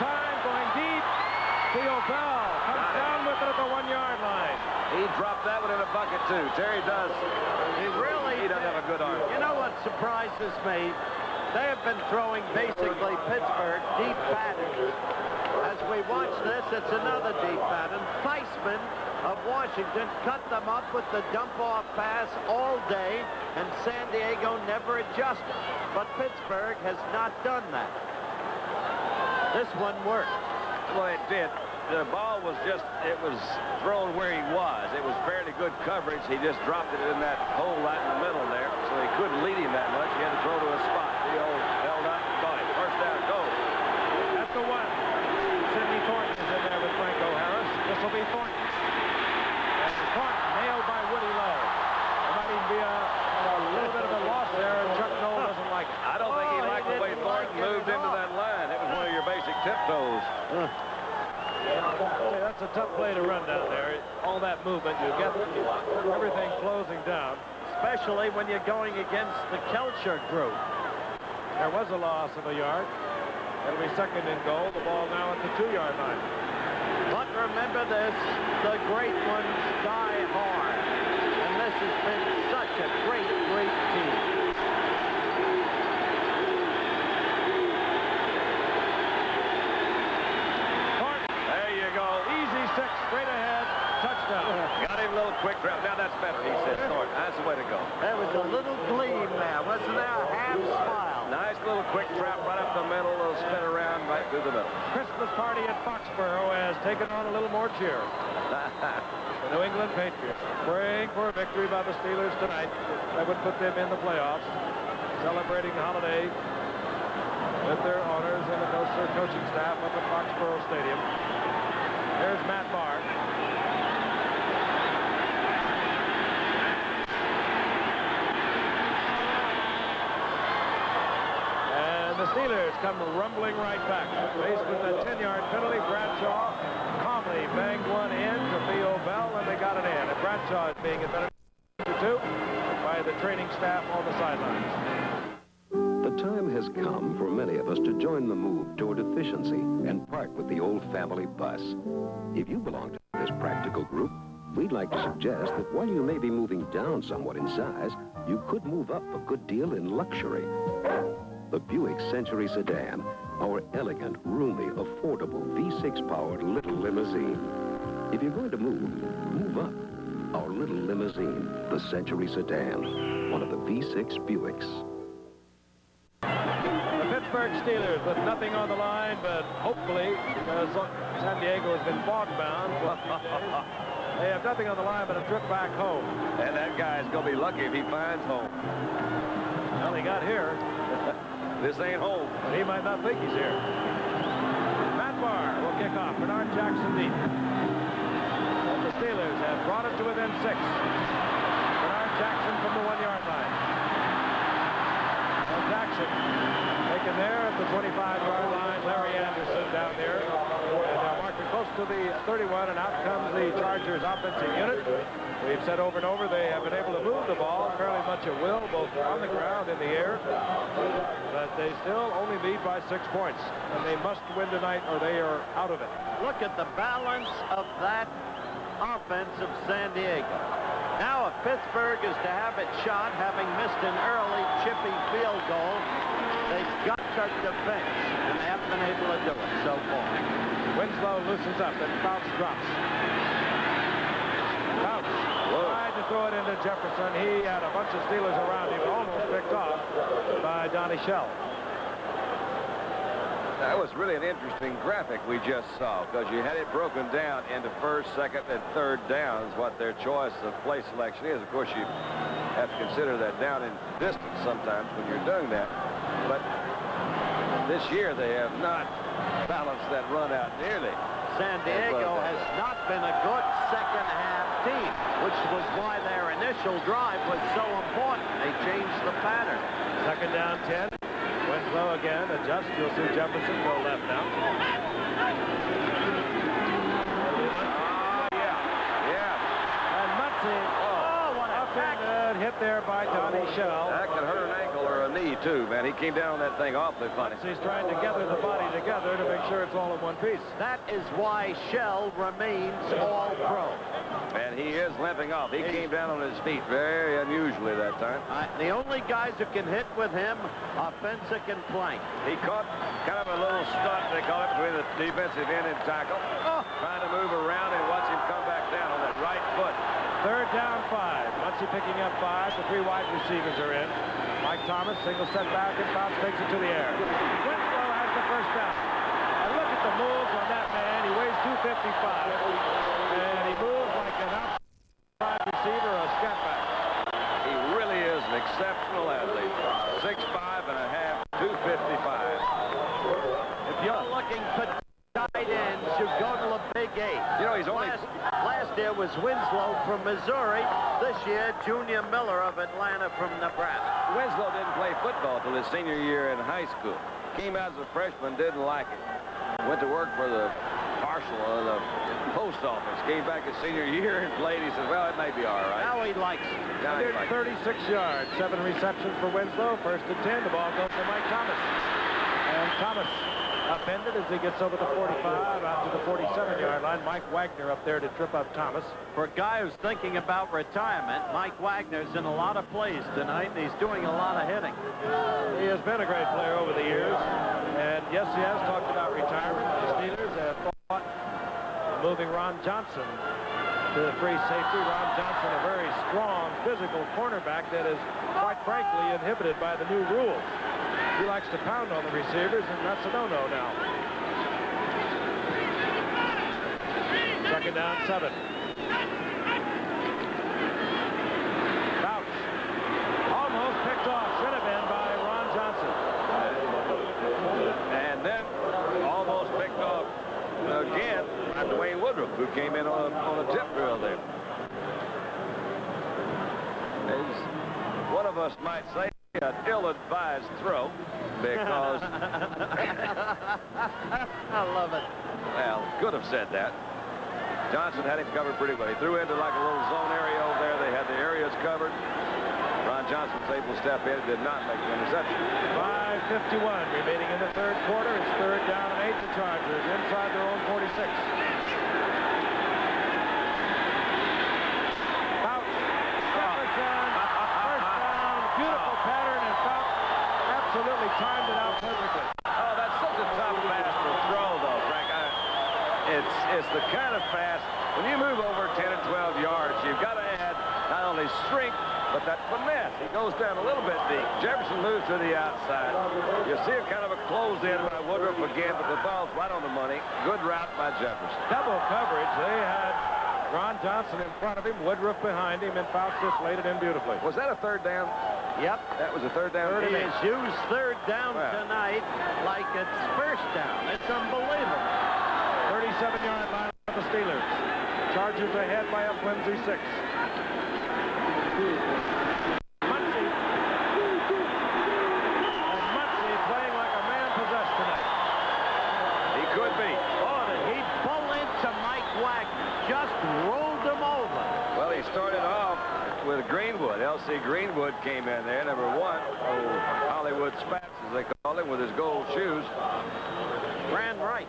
Time going deep. Theo Bell comes down with it at the 1-yard line. He dropped that one in a bucket too. Terry does. He doesn't have a good arm. You know what surprises me? They have been throwing basically Pittsburgh deep patterns. As we watch this, it's another deep pattern. Theismann of Washington cut them up with the dump-off pass all day, and San Diego never adjusted. But Pittsburgh has not done that. This one worked. Well, it did. The ball was just, it was thrown where he was. It was fairly good coverage. He just dropped it in that hole right in the middle there, so he couldn't lead him that much. He had to throw to a spot. Theo held up and caught it. First down, go. At the 1. Sidney Thornton is in there with Franco Harris. This will be Thornton. And Thornton nailed by Woody Lowe. There might even be a little bit of a loss there, and Chuck Noll doesn't like it. I don't think he liked the way Thornton moved into that line. It was one of your basic tiptoes. Hey, that's a tough play to run down there. All that movement, you get everything closing down. Especially when you're going against the Kelcher group. There was a loss of a yard. It'll be second and goal. The ball now at the 2-yard line. But remember this, the great ones die hard. And this has been such a great, great team. Straight ahead, touchdown. Got him a little quick grab. Now that's better, he says. Thornton, that's the way to go. There was a little gleam there, wasn't there? A half smile. Nice little quick trap right up the middle. A spin around right through the middle. Christmas party at Foxborough has taken on a little more cheer. The New England Patriots praying for a victory by the Steelers tonight that would put them in the playoffs. Celebrating the holiday with their owners and the coaching staff up at Foxborough Stadium. There's Matt Barr. Steelers come rumbling right back. Faced with a 10-yard penalty, Bradshaw calmly banged one in to Theo Bell, and they got it in. And Bradshaw is being admitted to by the training staff on the sidelines. The time has come for many of us to join the move toward efficiency and part with the old family bus. If you belong to this practical group, we'd like to suggest that while you may be moving down somewhat in size, you could move up a good deal in luxury. The Buick Century Sedan, our elegant, roomy, affordable V6-powered little limousine. If you're going to move up. Our little limousine, the Century Sedan, one of the V6 Buicks. The Pittsburgh Steelers with nothing on the line, but hopefully, because San Diego has been fog-bound, they have nothing on the line but a trip back home. And that guy's going to be lucky if he finds home. Well, he got here. This ain't home. But he might not think he's here. Matt Barr will kick off. Bernard Jackson deep. And the Steelers have brought it to within 6. Bernard Jackson from the 1-yard line. And Jackson taken there at the 25-yard line. Larry Anderson down there. And they'll mark it close to the 31, and out comes the Chargers offensive unit. We've said over and over they have been able to move the ball fairly much at will, both on the ground and in the air. But they still only lead by 6 points. And they must win tonight or they are out of it. Look at the balance of that offense of San Diego. Now if Pittsburgh is to have it shot, having missed an early chippy field goal, they've got to defend, and they haven't been able to do it so far. Winslow loosens up and Fouts drops. Fouts tried to throw it into Jefferson. He had a bunch of Steelers around him, almost picked off by Donnie Shell. That was really an interesting graphic we just saw, because you had it broken down into first, second, and third downs, what their choice of play selection is. Of course, you have to consider that down in distance sometimes when you're doing that. But this year they have not balanced that run out nearly. San Diego has not been a good second-half team, which was why their initial drive was so important. They changed the pattern. Second down 10. Winslow again adjusts. You'll see Jefferson go left now. Yeah. And Muncy. Oh, what a tackle. Hit there by Donnie Shell. That could hurt an ankle or a knee, too, man. He came down on that thing awfully funny. He's trying to gather the body together to make sure it's all in one piece. That is why Shell remains all-pro. And he is limping off. He came down on his feet very unusually that time. The only guys who can hit with him, offensive and flank. He caught kind of a little stunt, they call it, between the defensive end and tackle. Trying to move around and watch him come back down on that right foot. Third down 5. Muncy picking up 5. The 3 wide receivers are in. Mike Thomas, single set back, and Fouts takes it to the air. Winslow has the first down. And look at the moves on that man. He weighs 255. And he moves like an outside receiver or a scat back. He really is an exceptional athlete. 6'5 and a half, 255. If you're looking for tight ends, you go to the Big 8. You know, he's only... Last year was Winslow from Missouri. This year, Junior Miller of Atlanta from Nebraska. Winslow didn't play football till his senior year in high school. Came out as a freshman, didn't like it. Went to work for the parcel of the post office. Came back his senior year and played. He said, well, it may be all right. Now he likes it. Now he likes 36 yards, 7 receptions for Winslow. First and 10. The ball goes to Mike Thomas. And Thomas upended as he gets over the 45 out to the 47-yard line. Mike Wagner up there to trip up Thomas. For a guy who's thinking about retirement, Mike Wagner's in a lot of plays tonight, and he's doing a lot of hitting. He has been a great player over the years. And yes, he has talked about retirement. The Steelers have thought of moving Ron Johnson to the free safety. Ron Johnson, a very strong physical cornerback that is, quite frankly, inhibited by the new rules. He likes to pound on the receivers, and that's a no-no now. Second down 7. Fouts. Almost picked off. Should have been by Ron Johnson. And then almost picked off again by Dwayne Woodruff, who came in on a tip drill there. As one of us might say, an ill-advised throw because... I love it. Well, could have said that. Johnson had him covered pretty well. He threw into like a little zone area over there. They had the areas covered. Ron Johnson was able to step in and did not make an interception. 5:51 remaining in the third quarter. It's third down and 8. The Chargers inside their own 46. Fouts. Jefferson. First down. Beautiful pattern, and Fouts absolutely timed it out perfectly. Oh, that's such a tough pass to throw, though, Frank. It's the kind of pass, when you move over 10 and 12 yards, you've got to add not only strength, but that finesse. He goes down a little bit deep. Jefferson moves to the outside. You see it kind of a close in by Woodruff again, but the ball's right on the money. Good route by Jefferson. Double coverage. They had Ron Johnson in front of him, Woodruff behind him, and Fouts just laid it in beautifully. Was that a third down? Yep. That was a third down. He has used third down tonight like it's first down. It's unbelievable. 37-yard line of the Steelers. Chargers ahead by a flimsy 6. Muncie. And Muncie playing like a man possessed tonight. He could be. Oh, did he pull into Mike Wagner? Just rolled him over. Well, he started off with Greenwood. L.C. Greenwood came in there, number 1. Oh, Hollywood Spats, as they call him, with his gold shoes. Ran right.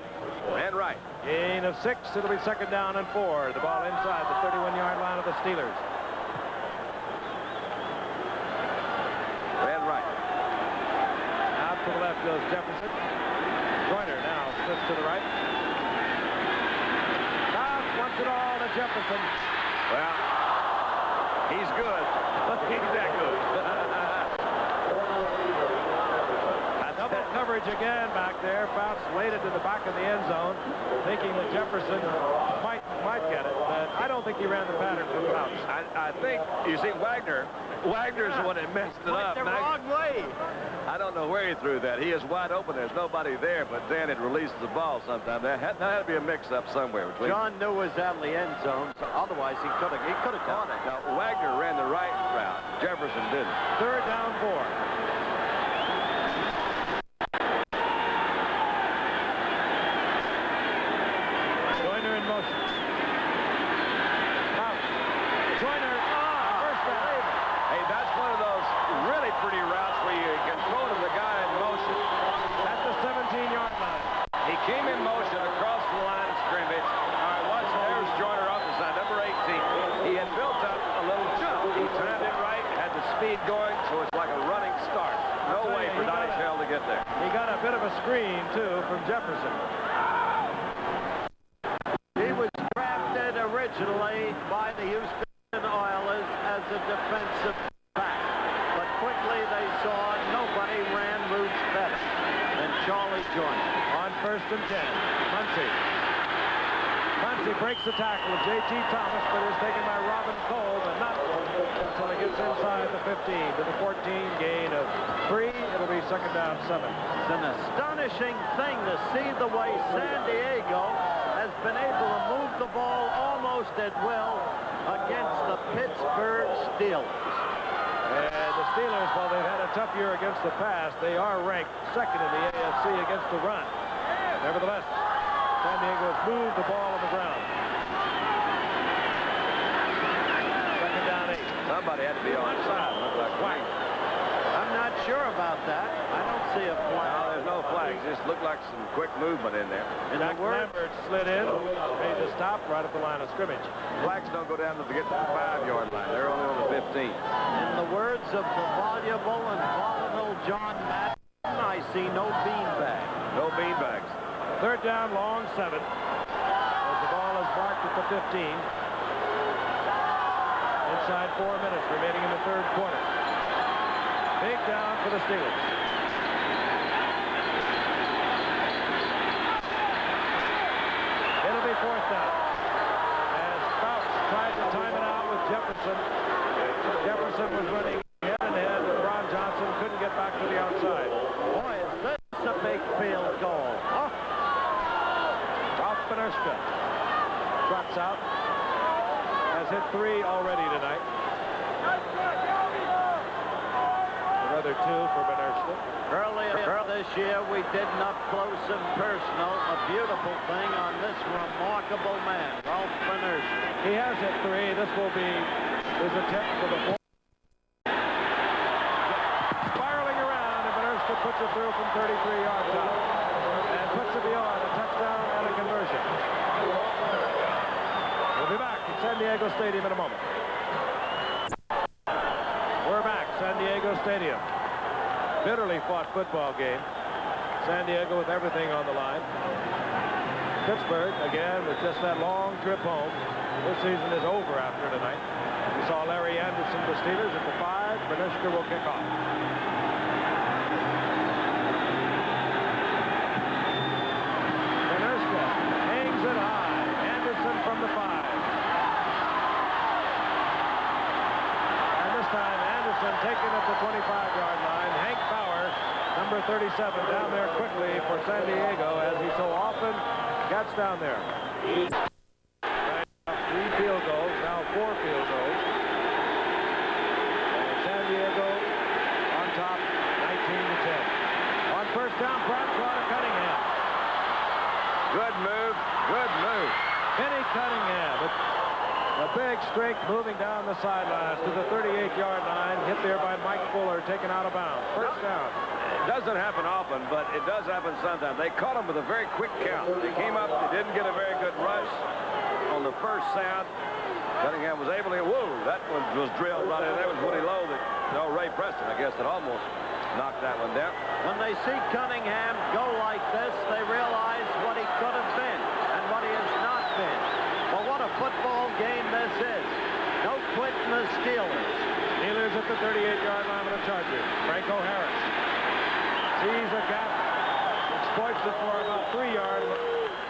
Ran right. Gain of 6. It'll be second down and 4. The ball inside the 31-yard line of the Steelers. Ran right. Out to the left goes Jefferson. Joyner now slips to the right. Fouts wants it all to Jefferson. Well, he's good. He's that good. Double coverage again back there. Fouts laid it to the back of the end zone, thinking that Jefferson might get it. But I don't think he ran the pattern from Fouts. I think, you see, Wagner's the one that messed it up. The wrong way. I don't know where he threw that. He is wide open. There's nobody there, but then it releases the ball sometime. There had to be a mix-up somewhere between. John knew was out of the end zone, so otherwise he could have caught it. Now, Wagner ran the right route. Jefferson didn't. Third down 4. Came in motion across the line of scrimmage. All right, watch. There's Joyner off the side, number 18. He had built up a little jump. He timed it right, had the speed going, so it's like a running start. No way for Donnie Shell to get there. He got a bit of a screen, too, from Jefferson. He was drafted originally by the Houston Oilers as a defensive back. But quickly they saw nobody ran routes better than Charlie Joyner. On first and 10, Muncie. Muncie breaks the tackle of J.T. Thomas, but is taken by Robin Cole, but not until he gets inside the 15 to the 14, gain of 3. It'll be second down 7. It's an astonishing thing to see the way San Diego has been able to move the ball almost at will against the Pittsburgh Steelers. And the Steelers, while they've had a tough year against the pass, they are ranked second in the AFC against the run. Nevertheless, San Diego has moved the ball on the ground. Second down 8. Somebody had to be on side. Looked like Wagner. I'm not sure about that. I don't see a flag. No, there's no flags. It just looked like some quick movement in there. And Jack Lambert slid in, made the stop right at the line of scrimmage. Flags don't go down to get to the 5-yard line. They're only on the 15. In the words of the voluble and volatile John Madden, I see no beanbag. No beanbags. Third down, long 7. As the ball is marked at the 15. Inside 4 minutes remaining in the third quarter. Big down for the Steelers. It'll be fourth down. As Fouts tried to time it out with Jefferson. Jefferson was running head and head with Ron Johnson. Couldn't get back to the outside. Boy, is this a big field goal. Oh. Ralph Benerska trots out. Has hit 3 already tonight. The other 2 for Benerska. Earlier this year, we did an up-close and personal, a beautiful thing on this remarkable man, Ralph Benerska. He has hit 3. This will be his attempt for the 4th. Spiraling around, and Benerska puts it through from 33 yards out. And puts it beyond a touchdown and a conversion. We'll be back at San Diego Stadium in a moment. We're back, San Diego Stadium. Bitterly fought football game. San Diego with everything on the line. Pittsburgh, again, with just that long trip home. This season is over after tonight. We saw Larry Anderson, the Steelers, at the 5. Benerska will kick off. Benerska hangs it high. Anderson from the 5. And this time, Anderson taken at the 25-yard line. Hank Bauer, number 37, down there quickly for San Diego, as he so often gets down there. 3 field goals, now 4 field goals. And San Diego on top, 19-10. On first down, Bradshaw to Cunningham. Good move. Good move. Kenny Cunningham, a big streak moving down the sidelines to the 38-yard line, hit there by Mike Fuller, taken out of bounds. First down. It doesn't happen often, but it does happen sometimes. They caught him with a very quick count. They came up, they didn't get a very good rush on the first sound. Cunningham was able to, whoa, that one was drilled right in there. It was Woody Lowe that, no, Ray Preston, I guess, that almost knocked that one down. When they see Cunningham go like this, they realize what he could have been and what he has not been. Well, what a football game this is. No quitting the Steelers. Steelers at the 38-yard line of the Chargers. Franco Harris sees a gap, exploits it for about 3 yards,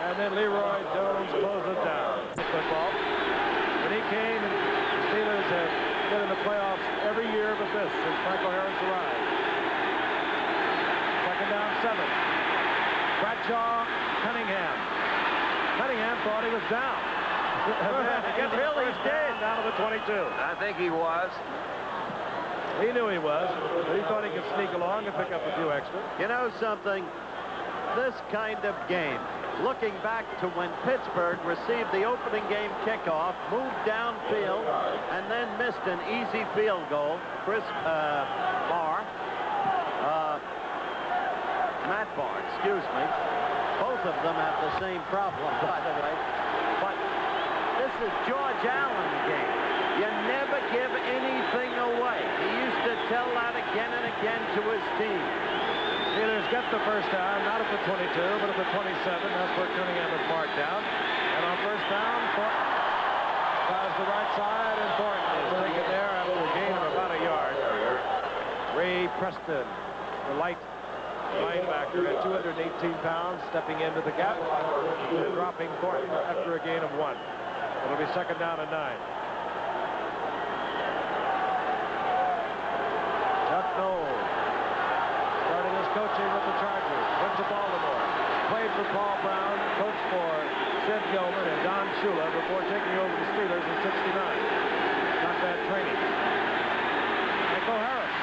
and then Leroy Jones closes down. Football. When he came, the Steelers have been in the playoffs every year but this since Franco Harris arrived. Second down, 7. Bradshaw, Cunningham. Cunningham thought he was down. It really did. Down to the 22. I think he was. He knew he was, but he thought he could sneak along and pick up a few extra. You know something? This kind of game, looking back to when Pittsburgh received the opening game kickoff, moved downfield, and then missed an easy field goal. Matt Barr, excuse me. Both of them have the same problem, by the way. But this is George Allen game. You never give anything away. He used to tell that again and again to his team. Steelers get the first down, not at the 22, but at the 27. That's where Cunningham is marked down. And on first down, Thornton tries the right side, and Thornton is taken there after a gain of about a yard. Ray Preston, the light linebacker at 218 pounds, stepping into the gap and dropping Thornton after a gain of 1. It'll be second down and 9. Chuck Knowles started his coaching with the Chargers, went to Baltimore, played for Paul Brown, coached for Sid Gilman and Don Shula before taking over the Steelers in '69. Not bad training. Michael Harris.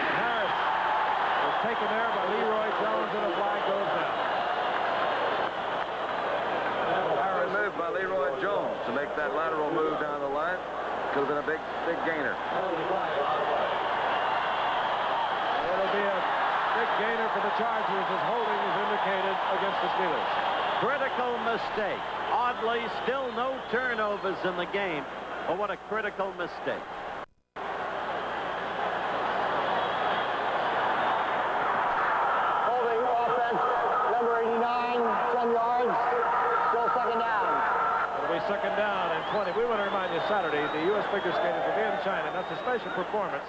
And Harris was taken there by Leroy Jones, and a flag goes down. Harris moved by Leroy Jones to make that lateral move down the line. Could have been a big gainer. It'll be a big gainer for the Chargers as holding is indicated against the Steelers. Critical mistake. Oddly, still no turnovers in the game, but what a critical mistake. Holding offense, number 89, 10 yards, still second down. It'll be second down and 20. We want to remind you, Saturday, the U.S. figure skaters will be in China. That's a special performance.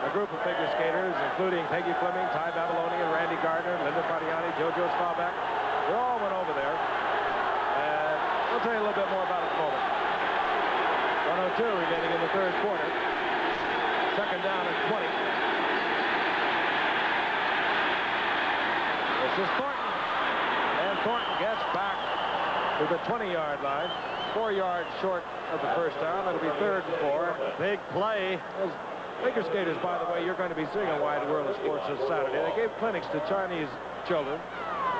A group of figure skaters, including Peggy Fleming, Ty Babylonian, Randy Gardner, Linda Fardiani, JoJo Staubach. They all went over there. And we'll tell you a little bit more about it in a moment. 1:02 remaining in the third quarter. Second down and 20. This is Thornton. And Thornton gets back to the 20-yard line. 4 yards short of the first down. It'll be third and 4. Big play. Figure skaters, by the way, you're going to be seeing a Wide World of Sports this Saturday. They gave clinics to Chinese children,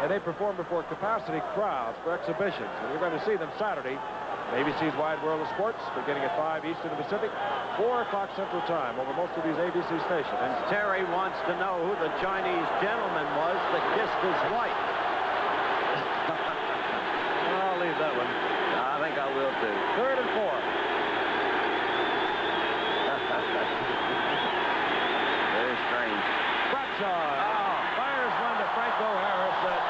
and they performed before capacity crowds for exhibitions. And you're going to see them Saturday. ABC's Wide World of Sports, beginning at 5 Eastern of the Pacific, 4 o'clock Central Time over most of these ABC stations. And Terry wants to know who the Chinese gentleman was that kissed his wife. I'll leave that one. I think I will, too. 3rd and 4. Very strange. Bradshaw fires one to Franco Harris that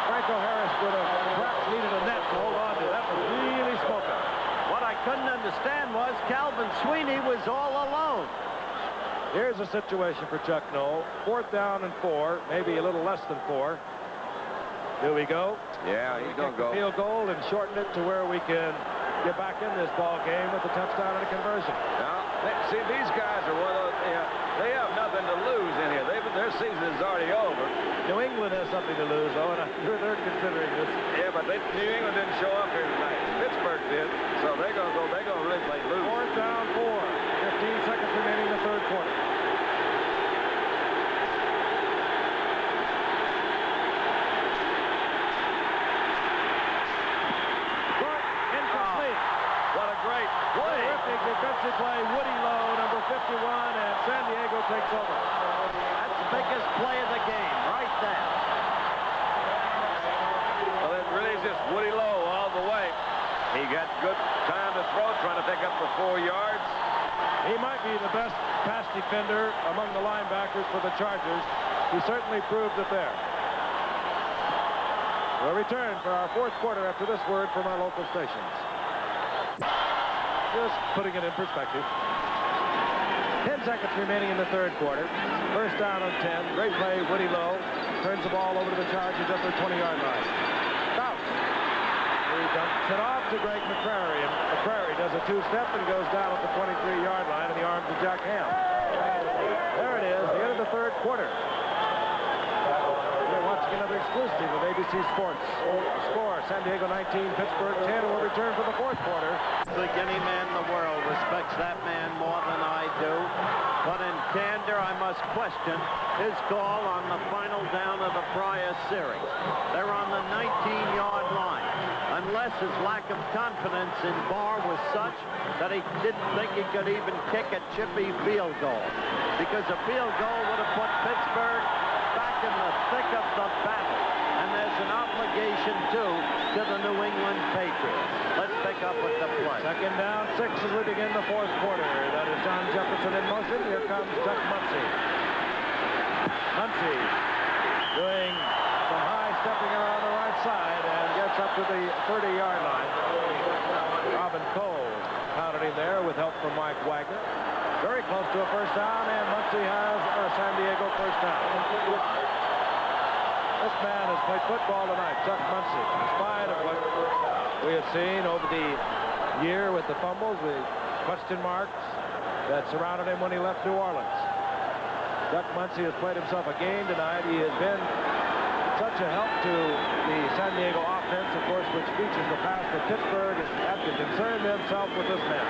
Franco Harris would have perhaps needed a net to hold on to. That was really smoking. What I couldn't understand was Calvin Sweeney was all alone. Here's a situation for Chuck Noll. 4th down and 4, maybe a little less than 4. Here we go. Yeah, he's going to go. Field goal and shorten it to where we can get back in this ball game with a touchdown and a conversion. Now, see, these guys are one of those, they have nothing to lose in here. Their season is already over. New England has something to lose, though, and I'm sure they're considering this. Yeah, but New England didn't show up here tonight. Pittsburgh did, so they're going to really play lose. 4th down, 4. 15 seconds remaining in the 3rd quarter. Terrific defensive play. Woody Lowe, number 51, and San Diego takes over. That's the biggest play of the game, right there. Well, it really is just Woody Lowe all the way. He got good time to throw, trying to pick up for 4 yards. He might be the best pass defender among the linebackers for the Chargers. He certainly proved it there. We'll return for our 4th quarter after this word from our local stations. Just putting it in perspective. 10 seconds remaining in the 3rd quarter. 1st down and 10. Great play, Woody Lowe. Turns the ball over to the Chargers at their 20-yard line. Bounce. He dumps it off to Greg McCrary. And McCrary does a 2-step and goes down at the 23-yard line in the arms of Jack Ham. There it is, the end of the 3rd quarter. We're watching another exclusive of ABC Sports. Score, San Diego 19, Pittsburgh 10, and we'll return for the 4th quarter. Any man in the world respects that man more than I do. But in candor, I must question his call on the final down of the prior series. They're on the 19-yard line. Unless his lack of confidence in Barr was such that he didn't think he could even kick a chippy field goal. Because a field goal would have put Pittsburgh back in the thick of the battle. And there's an obligation, too, to the New England Patriots. Let's pick up with the play. 2nd down, 6 as we begin the 4th quarter. That is John Jefferson in motion. Here comes Chuck Muncie. Muncie doing some high stepping around the right side and gets up to the 30-yard line. Robin Cole pounded him there with help from Mike Wagner. Very close to a 1st down, and Muncie has a San Diego 1st down. This man has played football tonight, Chuck Muncie, in spite of what we have seen over the year with the fumbles, the question marks that surrounded him when he left New Orleans. Chuck Muncie has played himself a game tonight. He has been such a help to the San Diego offense, of course, which features the pass to Pittsburgh, and had to concern themselves with this man.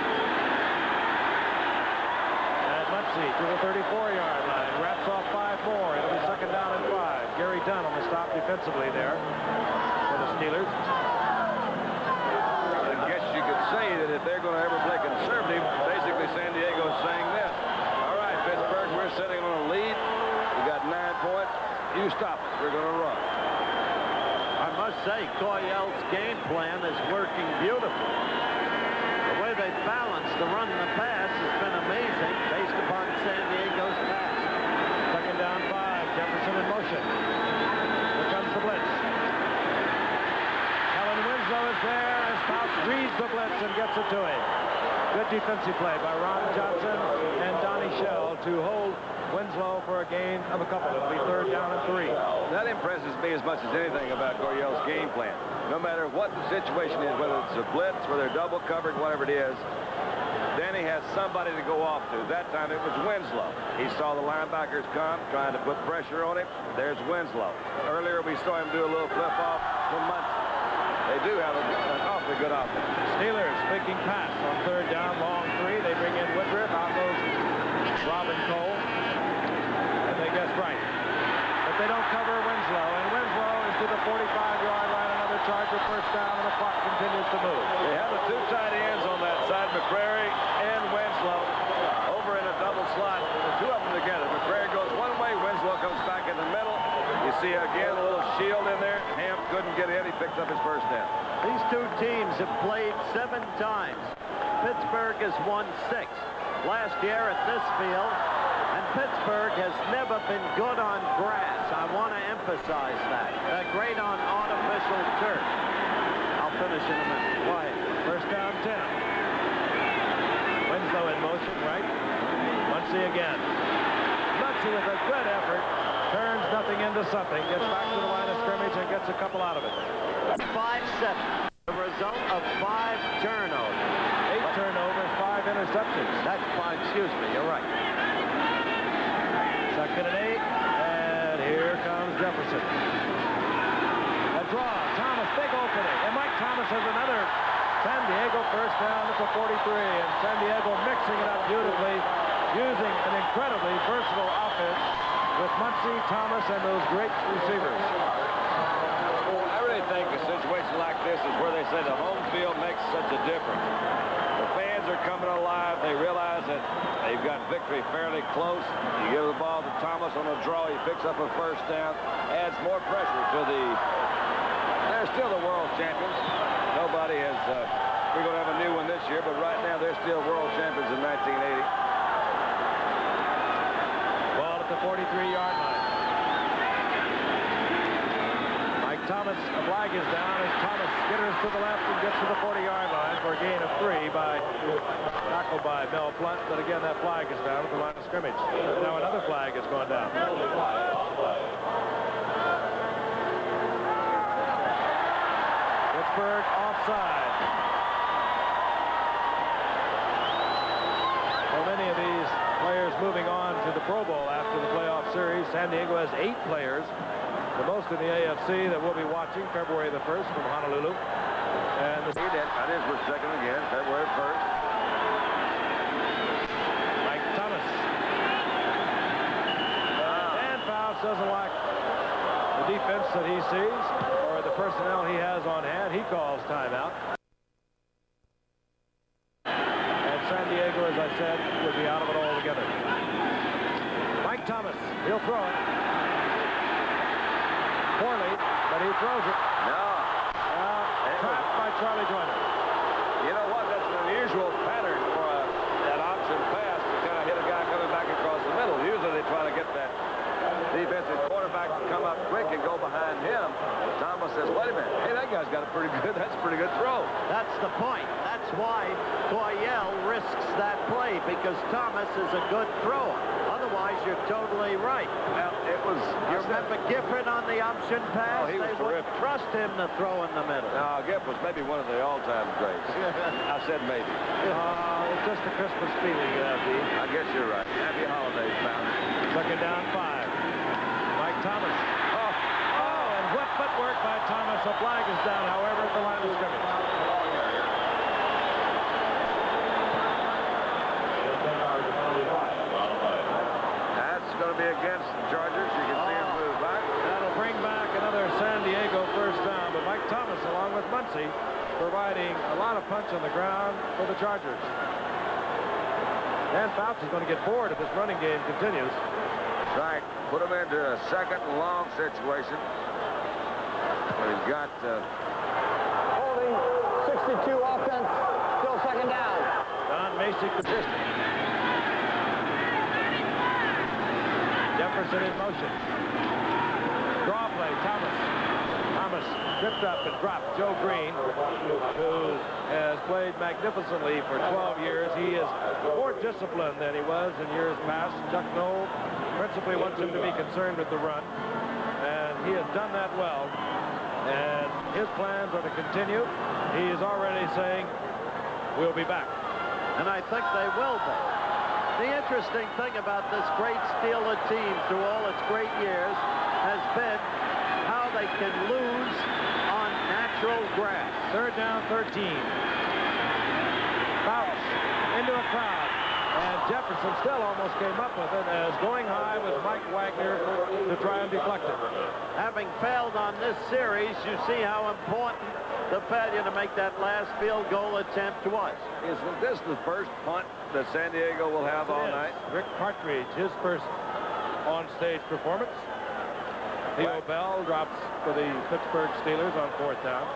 And Muncie to the 34-yard line, wraps off 5 more. It'll be 2nd down and 5. Gary Dunn on the stop defensively there for the Steelers. I guess you could say that if they're going to ever play conservative, basically San Diego is saying this. All right, Pittsburgh, we're sitting on a lead. We got 9 points. You stop it. We're going to run. I must say, Coyle's game plan is working beautifully. The way they balance the run and the pass has been amazing based upon San Diego's pass. 2nd down 5. Jefferson in motion. Here comes the blitz. Alan Winslow is there as Fouts reads the blitz and gets it to him. Good defensive play by Ron Johnson and Donnie Shell to hold Winslow for a gain of a couple. It'll be 3rd down and 3. That impresses me as much as anything about Coryell's game plan. No matter what the situation is, whether it's a blitz, whether they're double covered, whatever it is, Danny has somebody to go off to. That time it was Winslow. He saw the linebackers come, trying to put pressure on him. There's Winslow. Earlier we saw him do a little flip-off from Muncie. They do have an awfully good offense. Steelers faking pass on 3rd down, long 3. They bring in Woodruff. Out goes the move. They have the two tight ends on that side, McCrary and Winslow, over in a double slot. The two of them together. McCrary goes one way, Winslow comes back in the middle. You see again a little shield in there. Ham couldn't get in. He picked up his first down. These two teams have played 7 times. Pittsburgh has won 6 last year at this field, and Pittsburgh has never been good on grass. I want to emphasize that. They're great on artificial turf. I'll finish in a minute. Go ahead. First down 10. Winslow in motion, right? Muncy again. Muncy with a good effort. Turns nothing into something. Gets back to the line of scrimmage and gets a couple out of it. 5-7. The result of 5 turnovers. 8 turnovers, 5 interceptions. That's 5. Excuse me. You're right. Second and 8. And here comes Jefferson. A draw. Thomas, big opening. And Mike Thomas has another San Diego first down at the 43. And San Diego mixing it up beautifully, using an incredibly versatile offense with Muncy, Thomas, and those great receivers. I really think a situation like this is where they say the home field makes such a difference. The fans are coming alive. They realize that they've got victory fairly close. You give the ball to Thomas on a draw. He picks up a first down. Adds more pressure to the... They're still the world champions. Nobody has... we're going to have a new one this year, but right now they're still world champions in 1980. Ball at the 43-yard line. Thomas, a flag is down as Thomas skitters to the left and gets to the 40-yard line for a gain of 3 by tackle by Mel Blunt. But again, that flag is down at the line of scrimmage. Now another flag has gone down. Pittsburgh offside. Well, many of these players moving on to the Pro Bowl after the playoff series. San Diego has 8 players. The most in the AFC that we'll be watching February the 1st from Honolulu. And the that is for second again, February 1st. Mike Thomas. Dan Fouts doesn't like the defense that he sees or the personnel he has on hand. He calls timeout. And San Diego, as I said, would be out of it altogether. Mike Thomas, he'll throw it. Poorly, but he throws it. No. Trapped by Charlie Joyner. You know what? That's an unusual pattern for that option pass to kind of hit a guy coming back across the middle. Usually they try to get that defensive quarterback to come up quick and go behind him. Thomas says, wait a minute. Hey, that guy's got a pretty good, that's a pretty good throw. That's the point. That's why Coryell risks that play, because Thomas is a good thrower. Otherwise, you're totally right. Well, it was... You remember Gifford on the option pass? Oh, he was they wouldn't terrific. trust him to throw in the middle. No, Giff was maybe one of the all-time greats. I said maybe. It's just a Christmas feeling, Dee. I guess you're right. Happy holidays, pal. Second down 5. Mike Thomas. And what footwork by Thomas. A flag is down, however, at the line of scrimmage. That's going to be against the Chargers. You can see him move back. That'll bring back another San Diego first down. But Mike Thomas, along with Muncy, providing a lot of punch on the ground for the Chargers. Dan Fouts is going to get bored if this running game continues. Right. Put him into a second and long situation. He's got... Holding 62 offense. Still second down. Don Macy consistent. Jefferson in motion. Draw play, Thomas. Thomas tripped up and dropped Joe Green, who has played magnificently for 12 years. He is more disciplined than he was in years past. Chuck Noll principally wants him to be concerned with the run, and he has done that well. And his plans are to continue. He is already saying, we'll be back. And I think they will be. The interesting thing about this great Steeler team through all its great years has been how they can lose on natural grass. Third down 13. Fouts into a crowd. And Jefferson still almost came up with it, as going high was Mike Wagner to try and deflect it. Having failed on this series, you see how important the failure to make that last field goal attempt was. Isn't this the first punt that San Diego will have all night? Rick Partridge, his first on-stage performance. Theo Bell drops for the Pittsburgh Steelers on 4th down.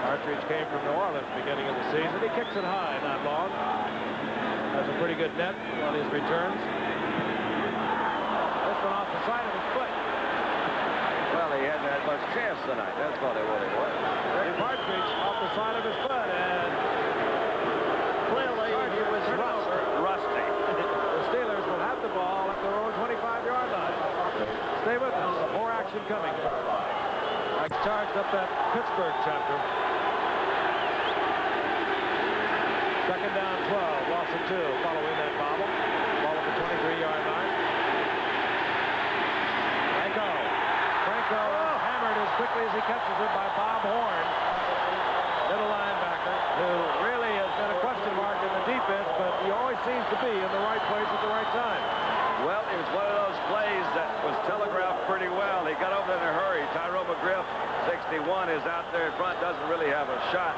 Partridge came from New Orleans beginning of the season. He kicks it high, not long. Has a pretty good net on his returns. This one off the side of his foot. Well, he hadn't had much chance tonight. That's what it was. Rick Partridge off the side of his foot, and clearly he was rusty. The Steelers will have the ball at their own 25-yard line. Stay with us. More action coming. I charged up that Pittsburgh chapter. Second down 12, loss of 2 following that bobble. Ball at the 23-yard line. Franco hammered as quickly as he catches it by Bob Horn, middle linebacker, who really has been a question mark in the defense, but he always seems to be in the right place at the right time. Well, it was one of those plays that was telegraphed pretty well. He got over in a hurry. Tyrone McGriff, 61, is out there in front, doesn't really have a shot.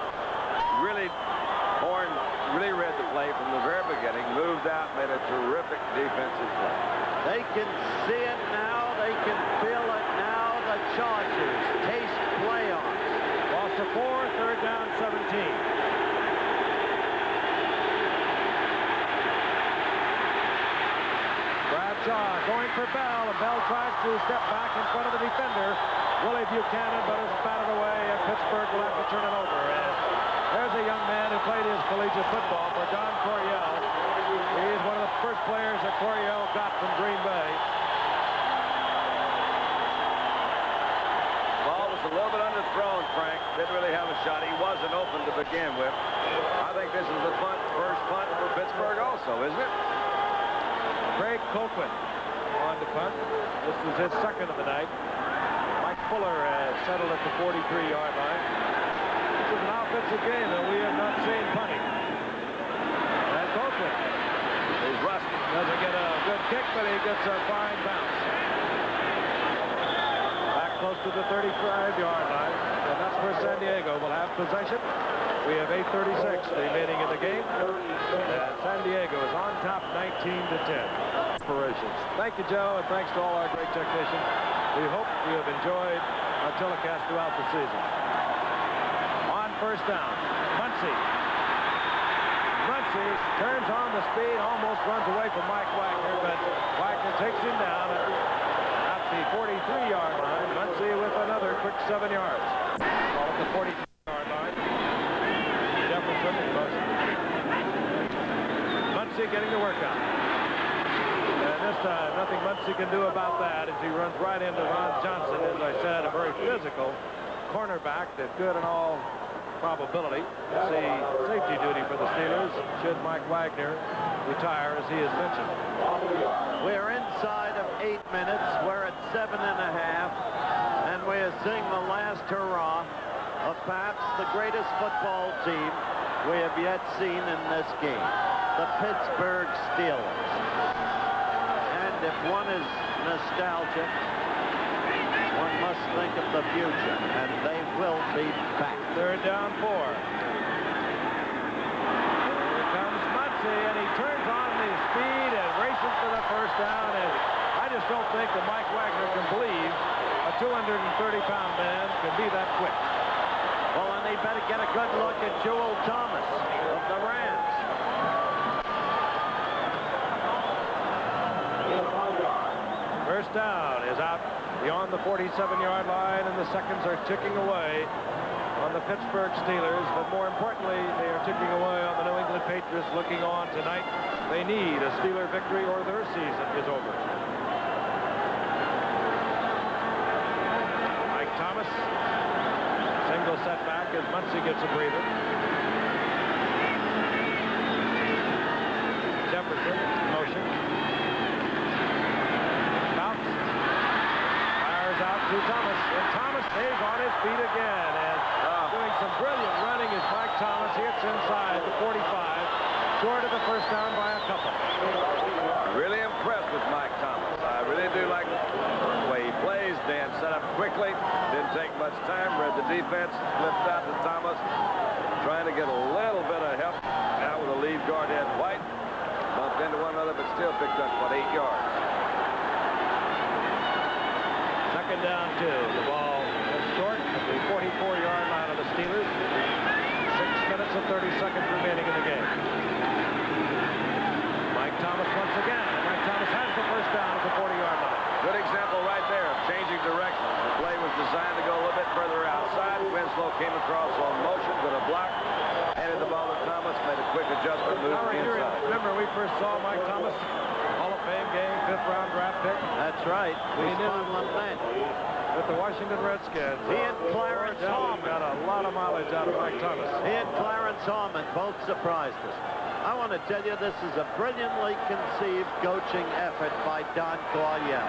Horn really read the play from the very beginning, moved out, made a terrific defensive play. They can see it now. They can feel it now. The Chargers taste playoffs. Loss of 4, 3rd down, 17. Bradshaw going for Bell, and Bell tries to step back in front of the defender, Willie Buchanan, but is batted away, and Pittsburgh will have to turn it over. And there's a young man who played his collegiate football for Don Coryell. He is one of the first players that Coryell got from Green Bay. Ball was a little bit underthrown, Frank. Didn't really have a shot. He wasn't open to begin with. I think this is the first punt for Pittsburgh also, isn't it? Craig Colquitt on to punt. This is his second of the night. Mike Fuller has settled at the 43-yard line. This is an offensive game that we have not seen punting. And Colquitt is rusty. Doesn't get a good kick, but he gets a fine bounce. Back close to the 35-yard line. And that's where San Diego will have possession. We have 8:36 remaining in the game. And San Diego is on top 19-10. Operations. Thank you, Joe, and thanks to all our great technicians. We hope you have enjoyed our telecast throughout the season. On 1st down, Muncy turns on the speed, almost runs away from Mike Wagner, but Wagner takes him down at the 43-yard line. Muncy with another quick 7 yards. Ball at the 43-yard line. Jefferson in motion. Muncy getting the work on. And this time, nothing Muncy can do about that as he runs right into Ron Johnson, as I said, a very physical cornerback that could in all probability see safety duty for the Steelers should Mike Wagner retire, as he has mentioned. We're inside of 8 minutes. We're at 7.5, and we are seeing the last hurrah of perhaps the greatest football team we have yet seen in this game, the Pittsburgh Steelers. And if one is nostalgic, one must think of the future, and they will be back. 3rd down 4. Here comes Muncy, and he turns on the speed and races for the 1st down. And I just don't think that Mike Wagner can believe a 230-pound man can be that quick. Well, and they better get a good look at Joel Thomas of the Rams. First down is out beyond the 47-yard line, and the seconds are ticking away on the Pittsburgh Steelers. But more importantly, they are ticking away on the New England Patriots looking on tonight. They need a Steeler victory or their season is over. Mike Thomas, single setback as Muncy gets a breather. Jefferson in motion. Out to Thomas, and Thomas stays on his feet again and doing some brilliant running is Mike Thomas. He hits inside the 45. Short of the first down by a couple. Really impressed with Mike Thomas. I really do like the way he plays. Dan set up quickly. Didn't take much time. Read the defense. Flipped out to Thomas. Trying to get a little bit of help out with the lead guard, Ed White. Bumped into one another, but still picked up about 8 yards. Second down 2. The ball is short at the 44-yard line of the Steelers. 6 minutes and 30 seconds remaining in the game. Mike Thomas once again. Mike Thomas has the first down at the 40-yard line. Good example right there of changing directions. The play was designed to go a little bit further outside. Winslow came across on motion, going to block. Handed the ball to Thomas, made a quick adjustment, moved to the inside. Remember, we first saw Mike Thomas, Hall of Fame game, 5th-round draft pick. That's right. We spun one man. With the Washington Redskins. He and Clarence Harmon got a lot of mileage out of Mike Thomas. He and Clarence Harmon both surprised us. I want to tell you, this is a brilliantly conceived coaching effort by Don Coryell.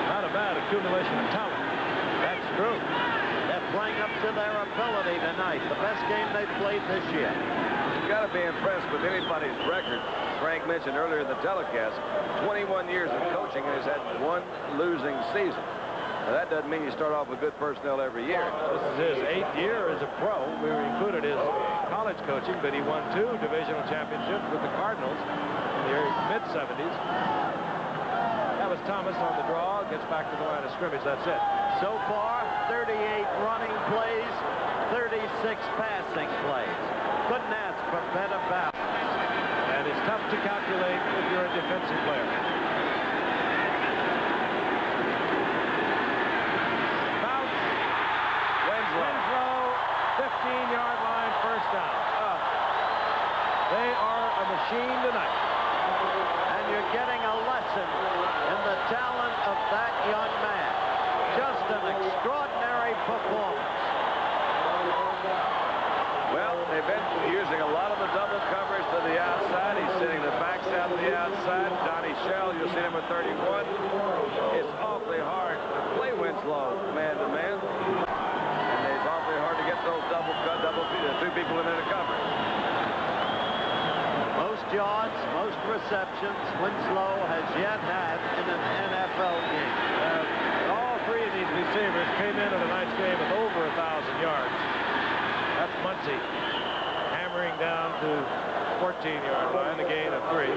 Not a bad accumulation of talent. That's true. They're playing up to their ability tonight. The best game they've played this year. You've got to be impressed with anybody's record. Frank mentioned earlier in the telecast, 21 years of coaching and has had 1 losing season. Now, that doesn't mean you start off with good personnel every year. This is his 8th year as a pro. We included his college coaching, but he won 2 divisional championships with the Cardinals in the mid-70s. That was Thomas on the draw. Gets back to the line of scrimmage. That's it. So far, 38 running plays, 36 passing plays. Couldn't ask for better balance. And it's tough to calculate if you're a defensive player. Bounce. Winslow, 15-yard line, first down. They are a machine tonight. And you're getting a lesson in the talent of that young man. Just an extraordinary performance. Well, they've been using a lot of the double coverage to the outside. He's sitting the backs out to the outside. Donnie Shell, you'll see him at 31. It's awfully hard to play Winslow man-to-man. And it's awfully hard to get those two people in there to cover. Most yards, most receptions Winslow has yet had in an NFL game. All 3 of these receivers came into tonight's game with over 1,000 yards. That's Muncie hammering down to 14-yard line, a gain of 3.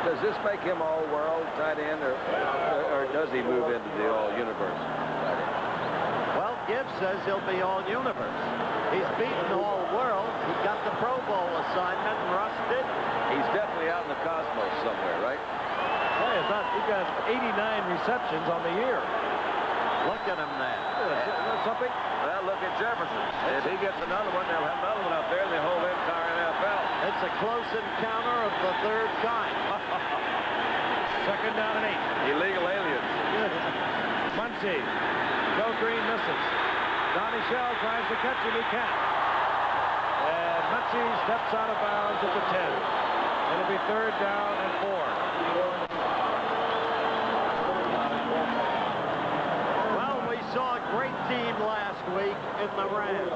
Does this make him all-world tight end, or does he move into the all-universe tight end? Well, Gibbs says he'll be all-universe. He's beaten all-world. He got the Pro Bowl assignment, and Russ did. He's definitely out in the cosmos somewhere, right? Hey, he's got 89 receptions on the year. Look at him there. Something? Well, look at Jefferson. If he gets another one, they'll have another one up there, and they hold the entire NFL. It's a close encounter of the 3rd kind. Second down and 8. Illegal aliens. Muncie. Joe Green misses. Donnie Shell tries to catch him. He can't. And Muncie steps out of bounds at the 10. It'll be 3rd down and 4. Saw a great team last week in the Rams.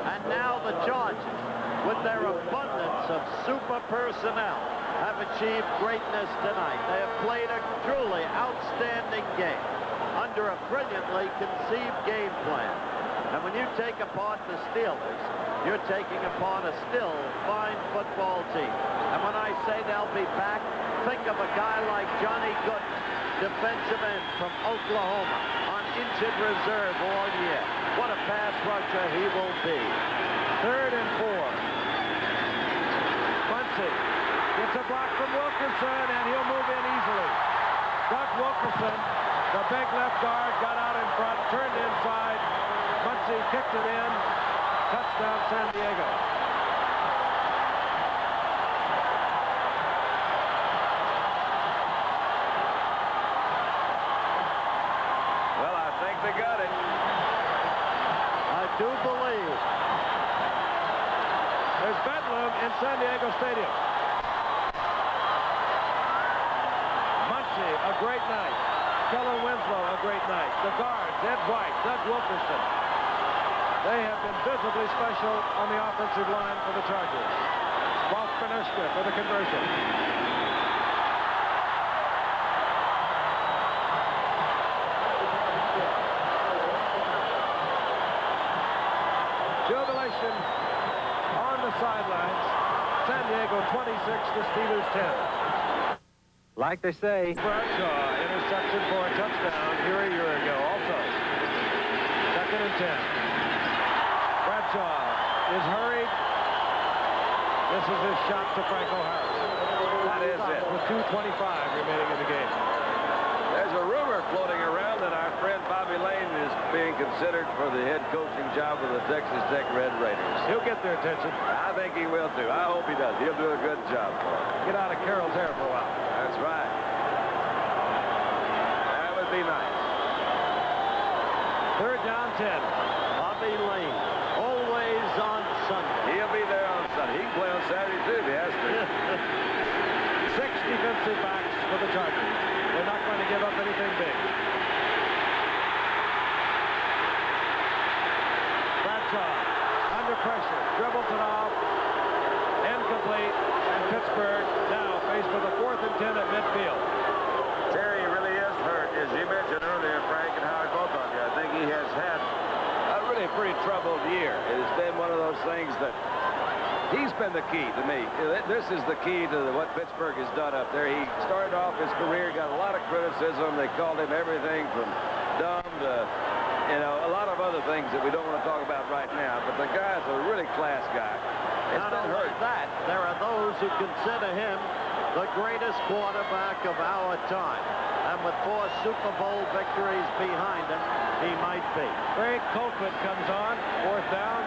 And now the Chargers, with their abundance of super personnel, have achieved greatness tonight. They have played a truly outstanding game under a brilliantly conceived game plan. And when you take apart the Steelers, you're taking apart a still fine football team. And when I say they'll be back, think of a guy like Johnny Gooden, defensive end from Oklahoma, injured reserve all year. What a pass rusher he will be. 3rd and 4. Muncie gets a block from Wilkerson, and he'll move in easily. Doug Wilkerson, the big left guard, got out in front, turned inside. Muncie kicked it in. Touchdown, San Diego. They got it. I do believe. There's bedlam in San Diego Stadium. Muncie, a great night. Kellen Winslow, a great night. The guards, Ed White, Doug Wilkerson. They have been visibly special on the offensive line for the Chargers. Walt Bernushka for the conversion. Jubilation on the sidelines. San Diego 26, the Steelers 10. Like they say. Bradshaw, interception for a touchdown here a year ago also. 2nd and 10. Bradshaw is hurried. This is his shot to Franco Harris. That is it. With 2:25 remaining in the game. There's a rumor floating around that our friend Bobby Lane is being considered for the head coaching job of the Texas Tech Red Raiders. He'll get their attention. I think he will, too. I hope he does. He'll do a good job for him. Get out of Carroll's hair for a while. That's right. That would be nice. 3rd down 10. Bobby Lane, always on Sunday. He'll be there on Sunday. He can play on Saturday, too, if he has to. 6 defensive backs for the Chargers. They're not going to give up anything big. Bradshaw, under pressure, dribbles it off, incomplete, and Pittsburgh now faced with a 4th and 10 at midfield. Terry really is hurt, as you mentioned earlier, Frank and Howard both of you. I think he has had a really pretty troubled year. It has been one of those things that he's been the key to me. This is the key to what Pittsburgh has done up there. He started off his career, got a lot of criticism. They called him everything from dumb to, a lot of other things that we don't want to talk about right now. But the guy's a really class guy. Not only that, there are those who consider him the greatest quarterback of our time. And with 4 Super Bowl victories behind him, he might be. Greg Colquitt comes on, 4th down,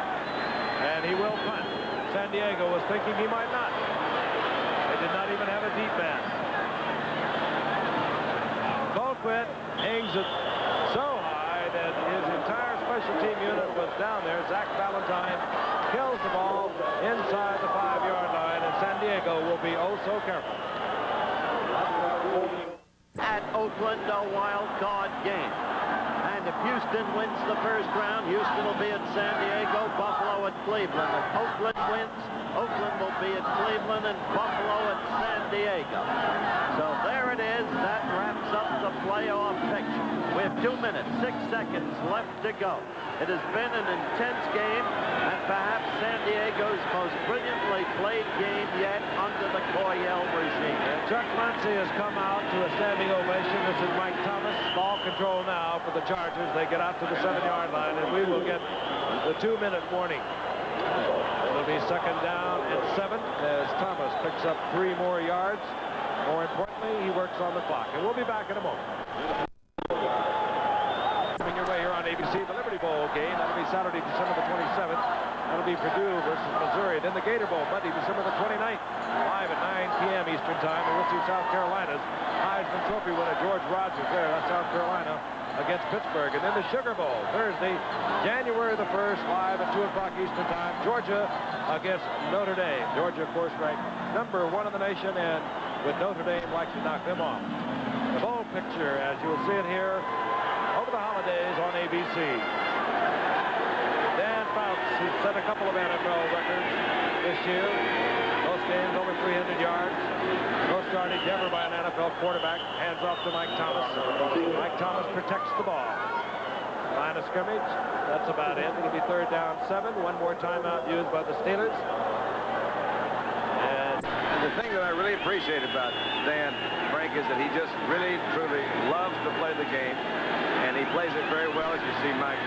and he will punt. San Diego was thinking he might not. They did not even have a deep man. Colquitt hangs it so high that his entire special team unit was down there. Zach Valentine kills the ball inside the 5-yard line, and San Diego will be oh so careful. At Oakland, a wild card game. And if Houston wins the first round, Houston will be at San Diego, Buffalo at Cleveland. If Oakland wins, Oakland will be at Cleveland and Buffalo at San Diego. So there it is. That wraps up the playoff picture. We have 2 minutes, 6 seconds left to go. It has been an intense game and perhaps San Diego's most brilliantly played game yet under the Coryell regime. And Chuck Muncy has come out to a standing ovation. This is Mike Thomas. Ball control now for the Chargers. They get out to the 7-yard line, and we will get the 2-minute warning. It'll be 2nd down and 7 as Thomas picks up 3 more yards. More importantly, he works on the clock. And we'll be back in a moment. Coming your way here on ABC, the Liberty Bowl game. That'll be Saturday, December the 27th. That'll be Purdue versus Missouri. Then the Gator Bowl, Monday, December the 29th, live at 9 p.m. Eastern Time. And we'll see South Carolina's Heisman Trophy winner George Rogers there. That's South Carolina against Pittsburgh. And then the Sugar Bowl, Thursday, January the 1st, live at 2 o'clock Eastern Time. Georgia against Notre Dame. Georgia, of course, ranked number 1 in the nation, and with Notre Dame like to knock them off. The bowl picture, as you will see it here, over the holidays on ABC. Dan Fouts, who set a couple of NFL records this year. Most games over 300 yards. Most yardage ever by an NFL quarterback. Hands off to Mike Thomas. Mike Thomas protects the ball. Line of scrimmage. That's about it. It'll be 3rd down 7. 1 more timeout used by the Steelers. And the thing that I really appreciate about Dan, Frank, is that he just really, truly loves to play the game. And he plays it very well, as you see Mike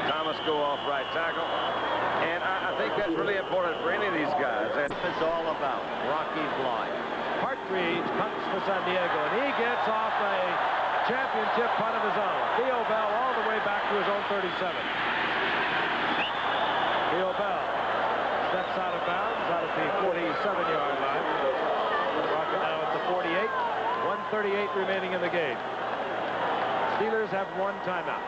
Thomas go off right tackle. And I think that's really important for any of these guys. It's all about Rocky Bly. Partridge punts for San Diego, and he gets off a championship punt of his own. Theo Bell all the way back to his own 37. Theo Bell steps out of bounds out at the 47-yard line. Rocket now at the 48. 1:38 remaining in the game. Steelers have 1 timeout.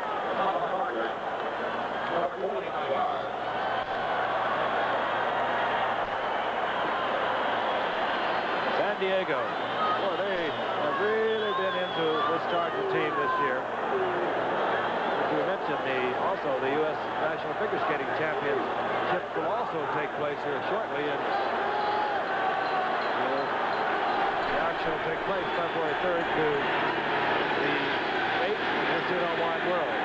San Diego. Boy, they have really been into this Charger team this year. We mentioned also the U.S. National Figure Skating Championship will also take place here shortly. And the action will take place February 3rd to the 8th in the Wide World.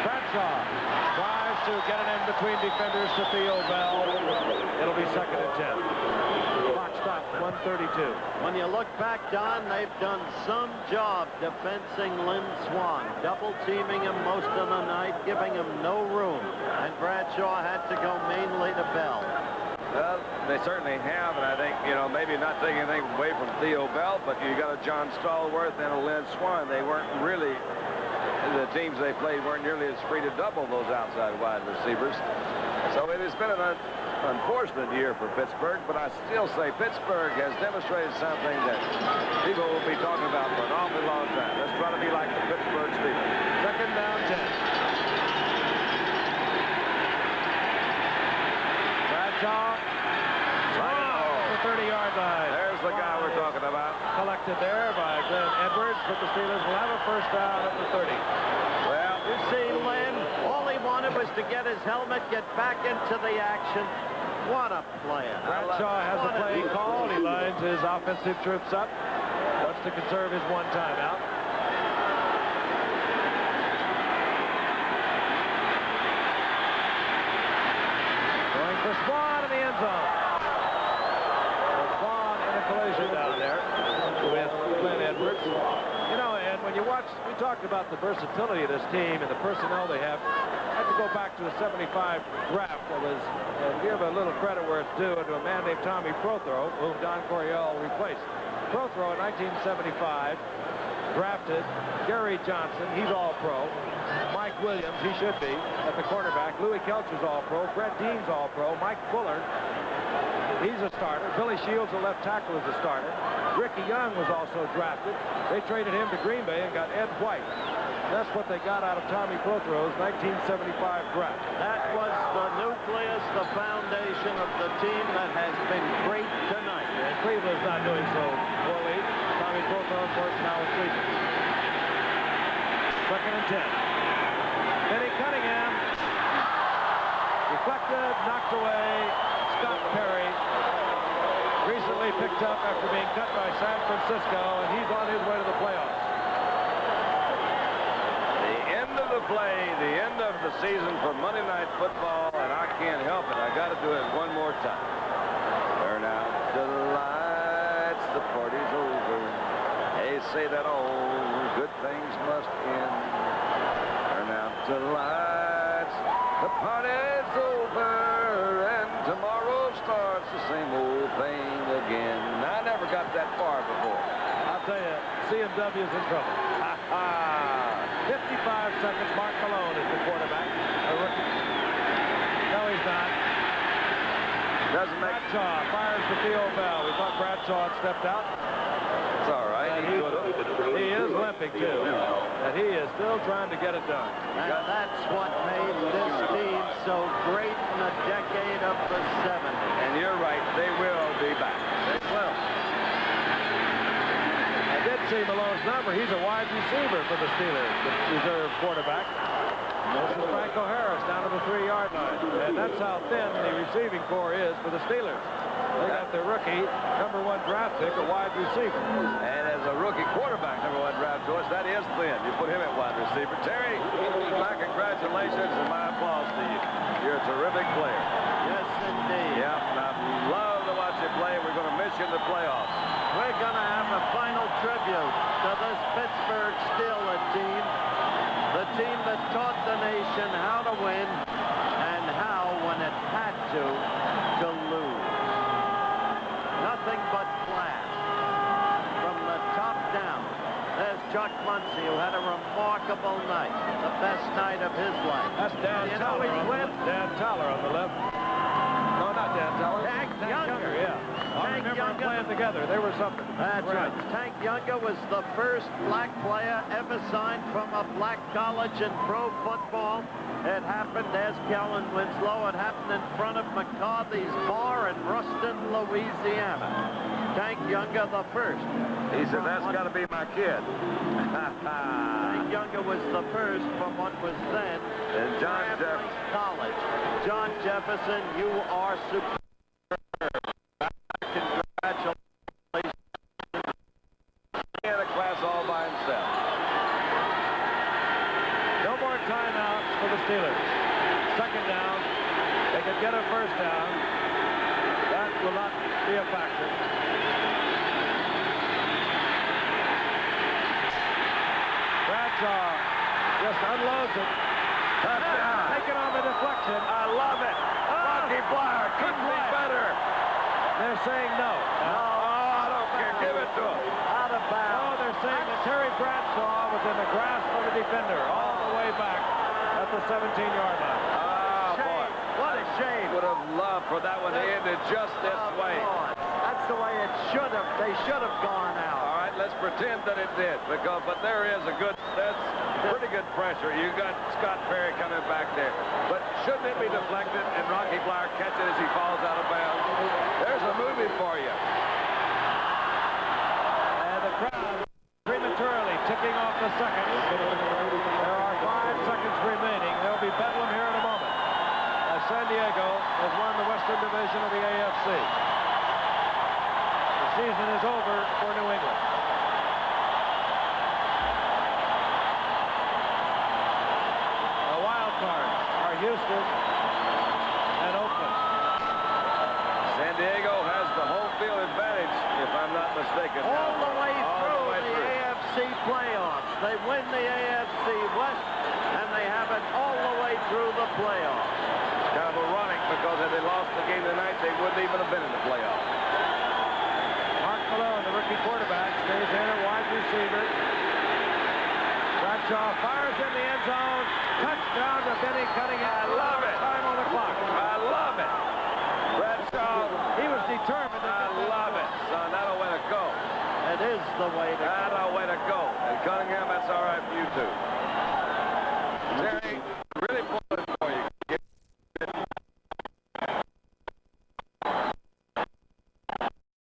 Bradshaw tries to get it in between defenders to Theo Bell. It'll be 2nd and 10. Clock stopped, 1:32. When you look back, Don, they've done some job defensing Lynn Swan, double teaming him most of the night, giving him no room. And Bradshaw had to go mainly to Bell. Well, they certainly have, and I think, you know, maybe not taking anything away from Theo Bell, but you got a John Stallworth and a Lynn Swan. They weren't really, the teams they played weren't nearly as free to double those outside wide receivers. So it has been an unfortunate year for Pittsburgh, but I still say Pittsburgh has demonstrated something that people will be talking about for an awfully long time. Let's try to be like the Pittsburgh Steelers. 2nd down, 10. Bradshaw. The 30-yard line. There's the guy we're talking about. Collected there by Glenn Edwards, but the Steelers will have a 1st down at the 30. Well, you see, Lynn, all he wanted was to get his helmet, get back into the action. What a player. Bradshaw has a play called. He lines his offensive troops up. Wants to conserve his 1 timeout. Going for Swan in the end zone. Swan in a collision down there with Glenn Edwards. You know, and when you watch, we talked about the versatility of this team and the personnel they have. I have to go back to the 75 draft that was, give a little credit where it's due to a man named Tommy Prothro, whom Don Coryell replaced. Prothro in 1975 drafted Gary Johnson, he's All-Pro. Mike Williams, he should be, at the cornerback. Louis Kelcher's All-Pro. Fred Dean's All-Pro. Mike Fuller, he's a starter. Billy Shields, the left tackle, is a starter. Ricky Young was also drafted. They traded him to Green Bay and got Ed White. That's what they got out of Tommy Prothro's 1975 draft. That was the nucleus, the foundation of the team that has been great tonight. And Cleveland's not doing so poorly. Tommy Prothro, of course, now in Cleveland. 2nd and 10. Benny Cunningham. Deflected, knocked away. Scott Perry. Recently picked up after being cut by San Francisco, and he's on his way to the playoffs. The end of the play, the end of the season for Monday Night Football, and I can't help it. I got to do it one more time. Turn out the lights, the party's over. They say that all good things must end. Turn out the lights, the party's over, and tomorrow starts the same old thing again. I never got that far before. I'll tell you, CMW's in trouble. 55 seconds. Mark Malone is the quarterback. A rookie. No, he's not. Doesn't make. Bradshaw fires to Theo Bell. We thought Bradshaw had stepped out. It's all right. He is limping, too. And he is still trying to get it done. And that's what made this team so great in the decade of the 70s. And you're right. They will be back. They will. I did see Malone's number. He's a wide receiver for the Steelers, the reserve quarterback. This is Franco Harris down to the 3-yard line. And that's how thin the receiving core is for the Steelers. They got their rookie, #1 draft pick, a wide receiver. And as a rookie quarterback, #1 draft choice, that is thin. You put him at wide receiver. Terry, my congratulations and my applause to you. You're a terrific player. Yes, indeed. Yeah, and I'd love to watch you play. We're going to miss you in the playoffs. We're going to have a final tribute to this Pittsburgh Steelers team. The team that taught the nation how to win and how, when it had to lose. Nothing but class. From the top down. There's Chuck Muncie, who had a remarkable night. The best night of his life. That's Dan Tyler. Dan Tyler on the left. No, not Dan Tyler. Tank Younger. Yeah. I remember them playing together. They were something. That's right. Tank Younger was the first black player ever signed from a black college in pro football. It happened, as Kellen Winslow, it happened in front of McCarthy's Bar in Ruston, Louisiana. Tank Younger the first. He said, that's got to be my kid. Tank Younger was the first from what was then John Jefferson College. John Jefferson, you are superb. Congratulations. He had a class all by himself. No more timeouts for the Steelers. Second down. They could get a first down. That will not be a factor. Bradshaw just unloads it. Taking on the deflection. I love it. Rocky Blyer couldn't be better. They're saying no. I don't care. Give it to him. Out of bounds. No, they're saying that Terry Bradshaw was in the grasp of the defender all the way back at the 17-yard line. Boy. What a shame. Would have loved for that one to end it just this way. That's the way it should have. They should have gone out. All right, let's pretend that it did. But there is that's pretty good pressure. You got Scott Perry coming back there. But shouldn't it be deflected and Rocky Blyer catch it as he falls out of bounds? There's a movie for you. And the crowd prematurely ticking off the seconds. There are 5 seconds remaining. There'll be bedlam here in a moment. San Diego has won the Western Division of the AFC. The season is over for New England. The wild cards are Houston and Oakland. San Diego has the home field advantage, if I'm not mistaken. All the way through the AFC playoffs. They win the AFC West, and they have it all the way through the playoffs. Kind of ironic, because had they lost the game tonight, they wouldn't even have been in the playoffs. Mark Malone, the rookie quarterback, stays in at wide receiver. Bradshaw fires in the end zone. Touchdown to Benny Cunningham. I love it. Time on the clock. I love it. Bradshaw. He was determined. I love it, son. That'll way to go. It is the way to go. That'll way to go. And Cunningham, that's all right for you, too. Terry,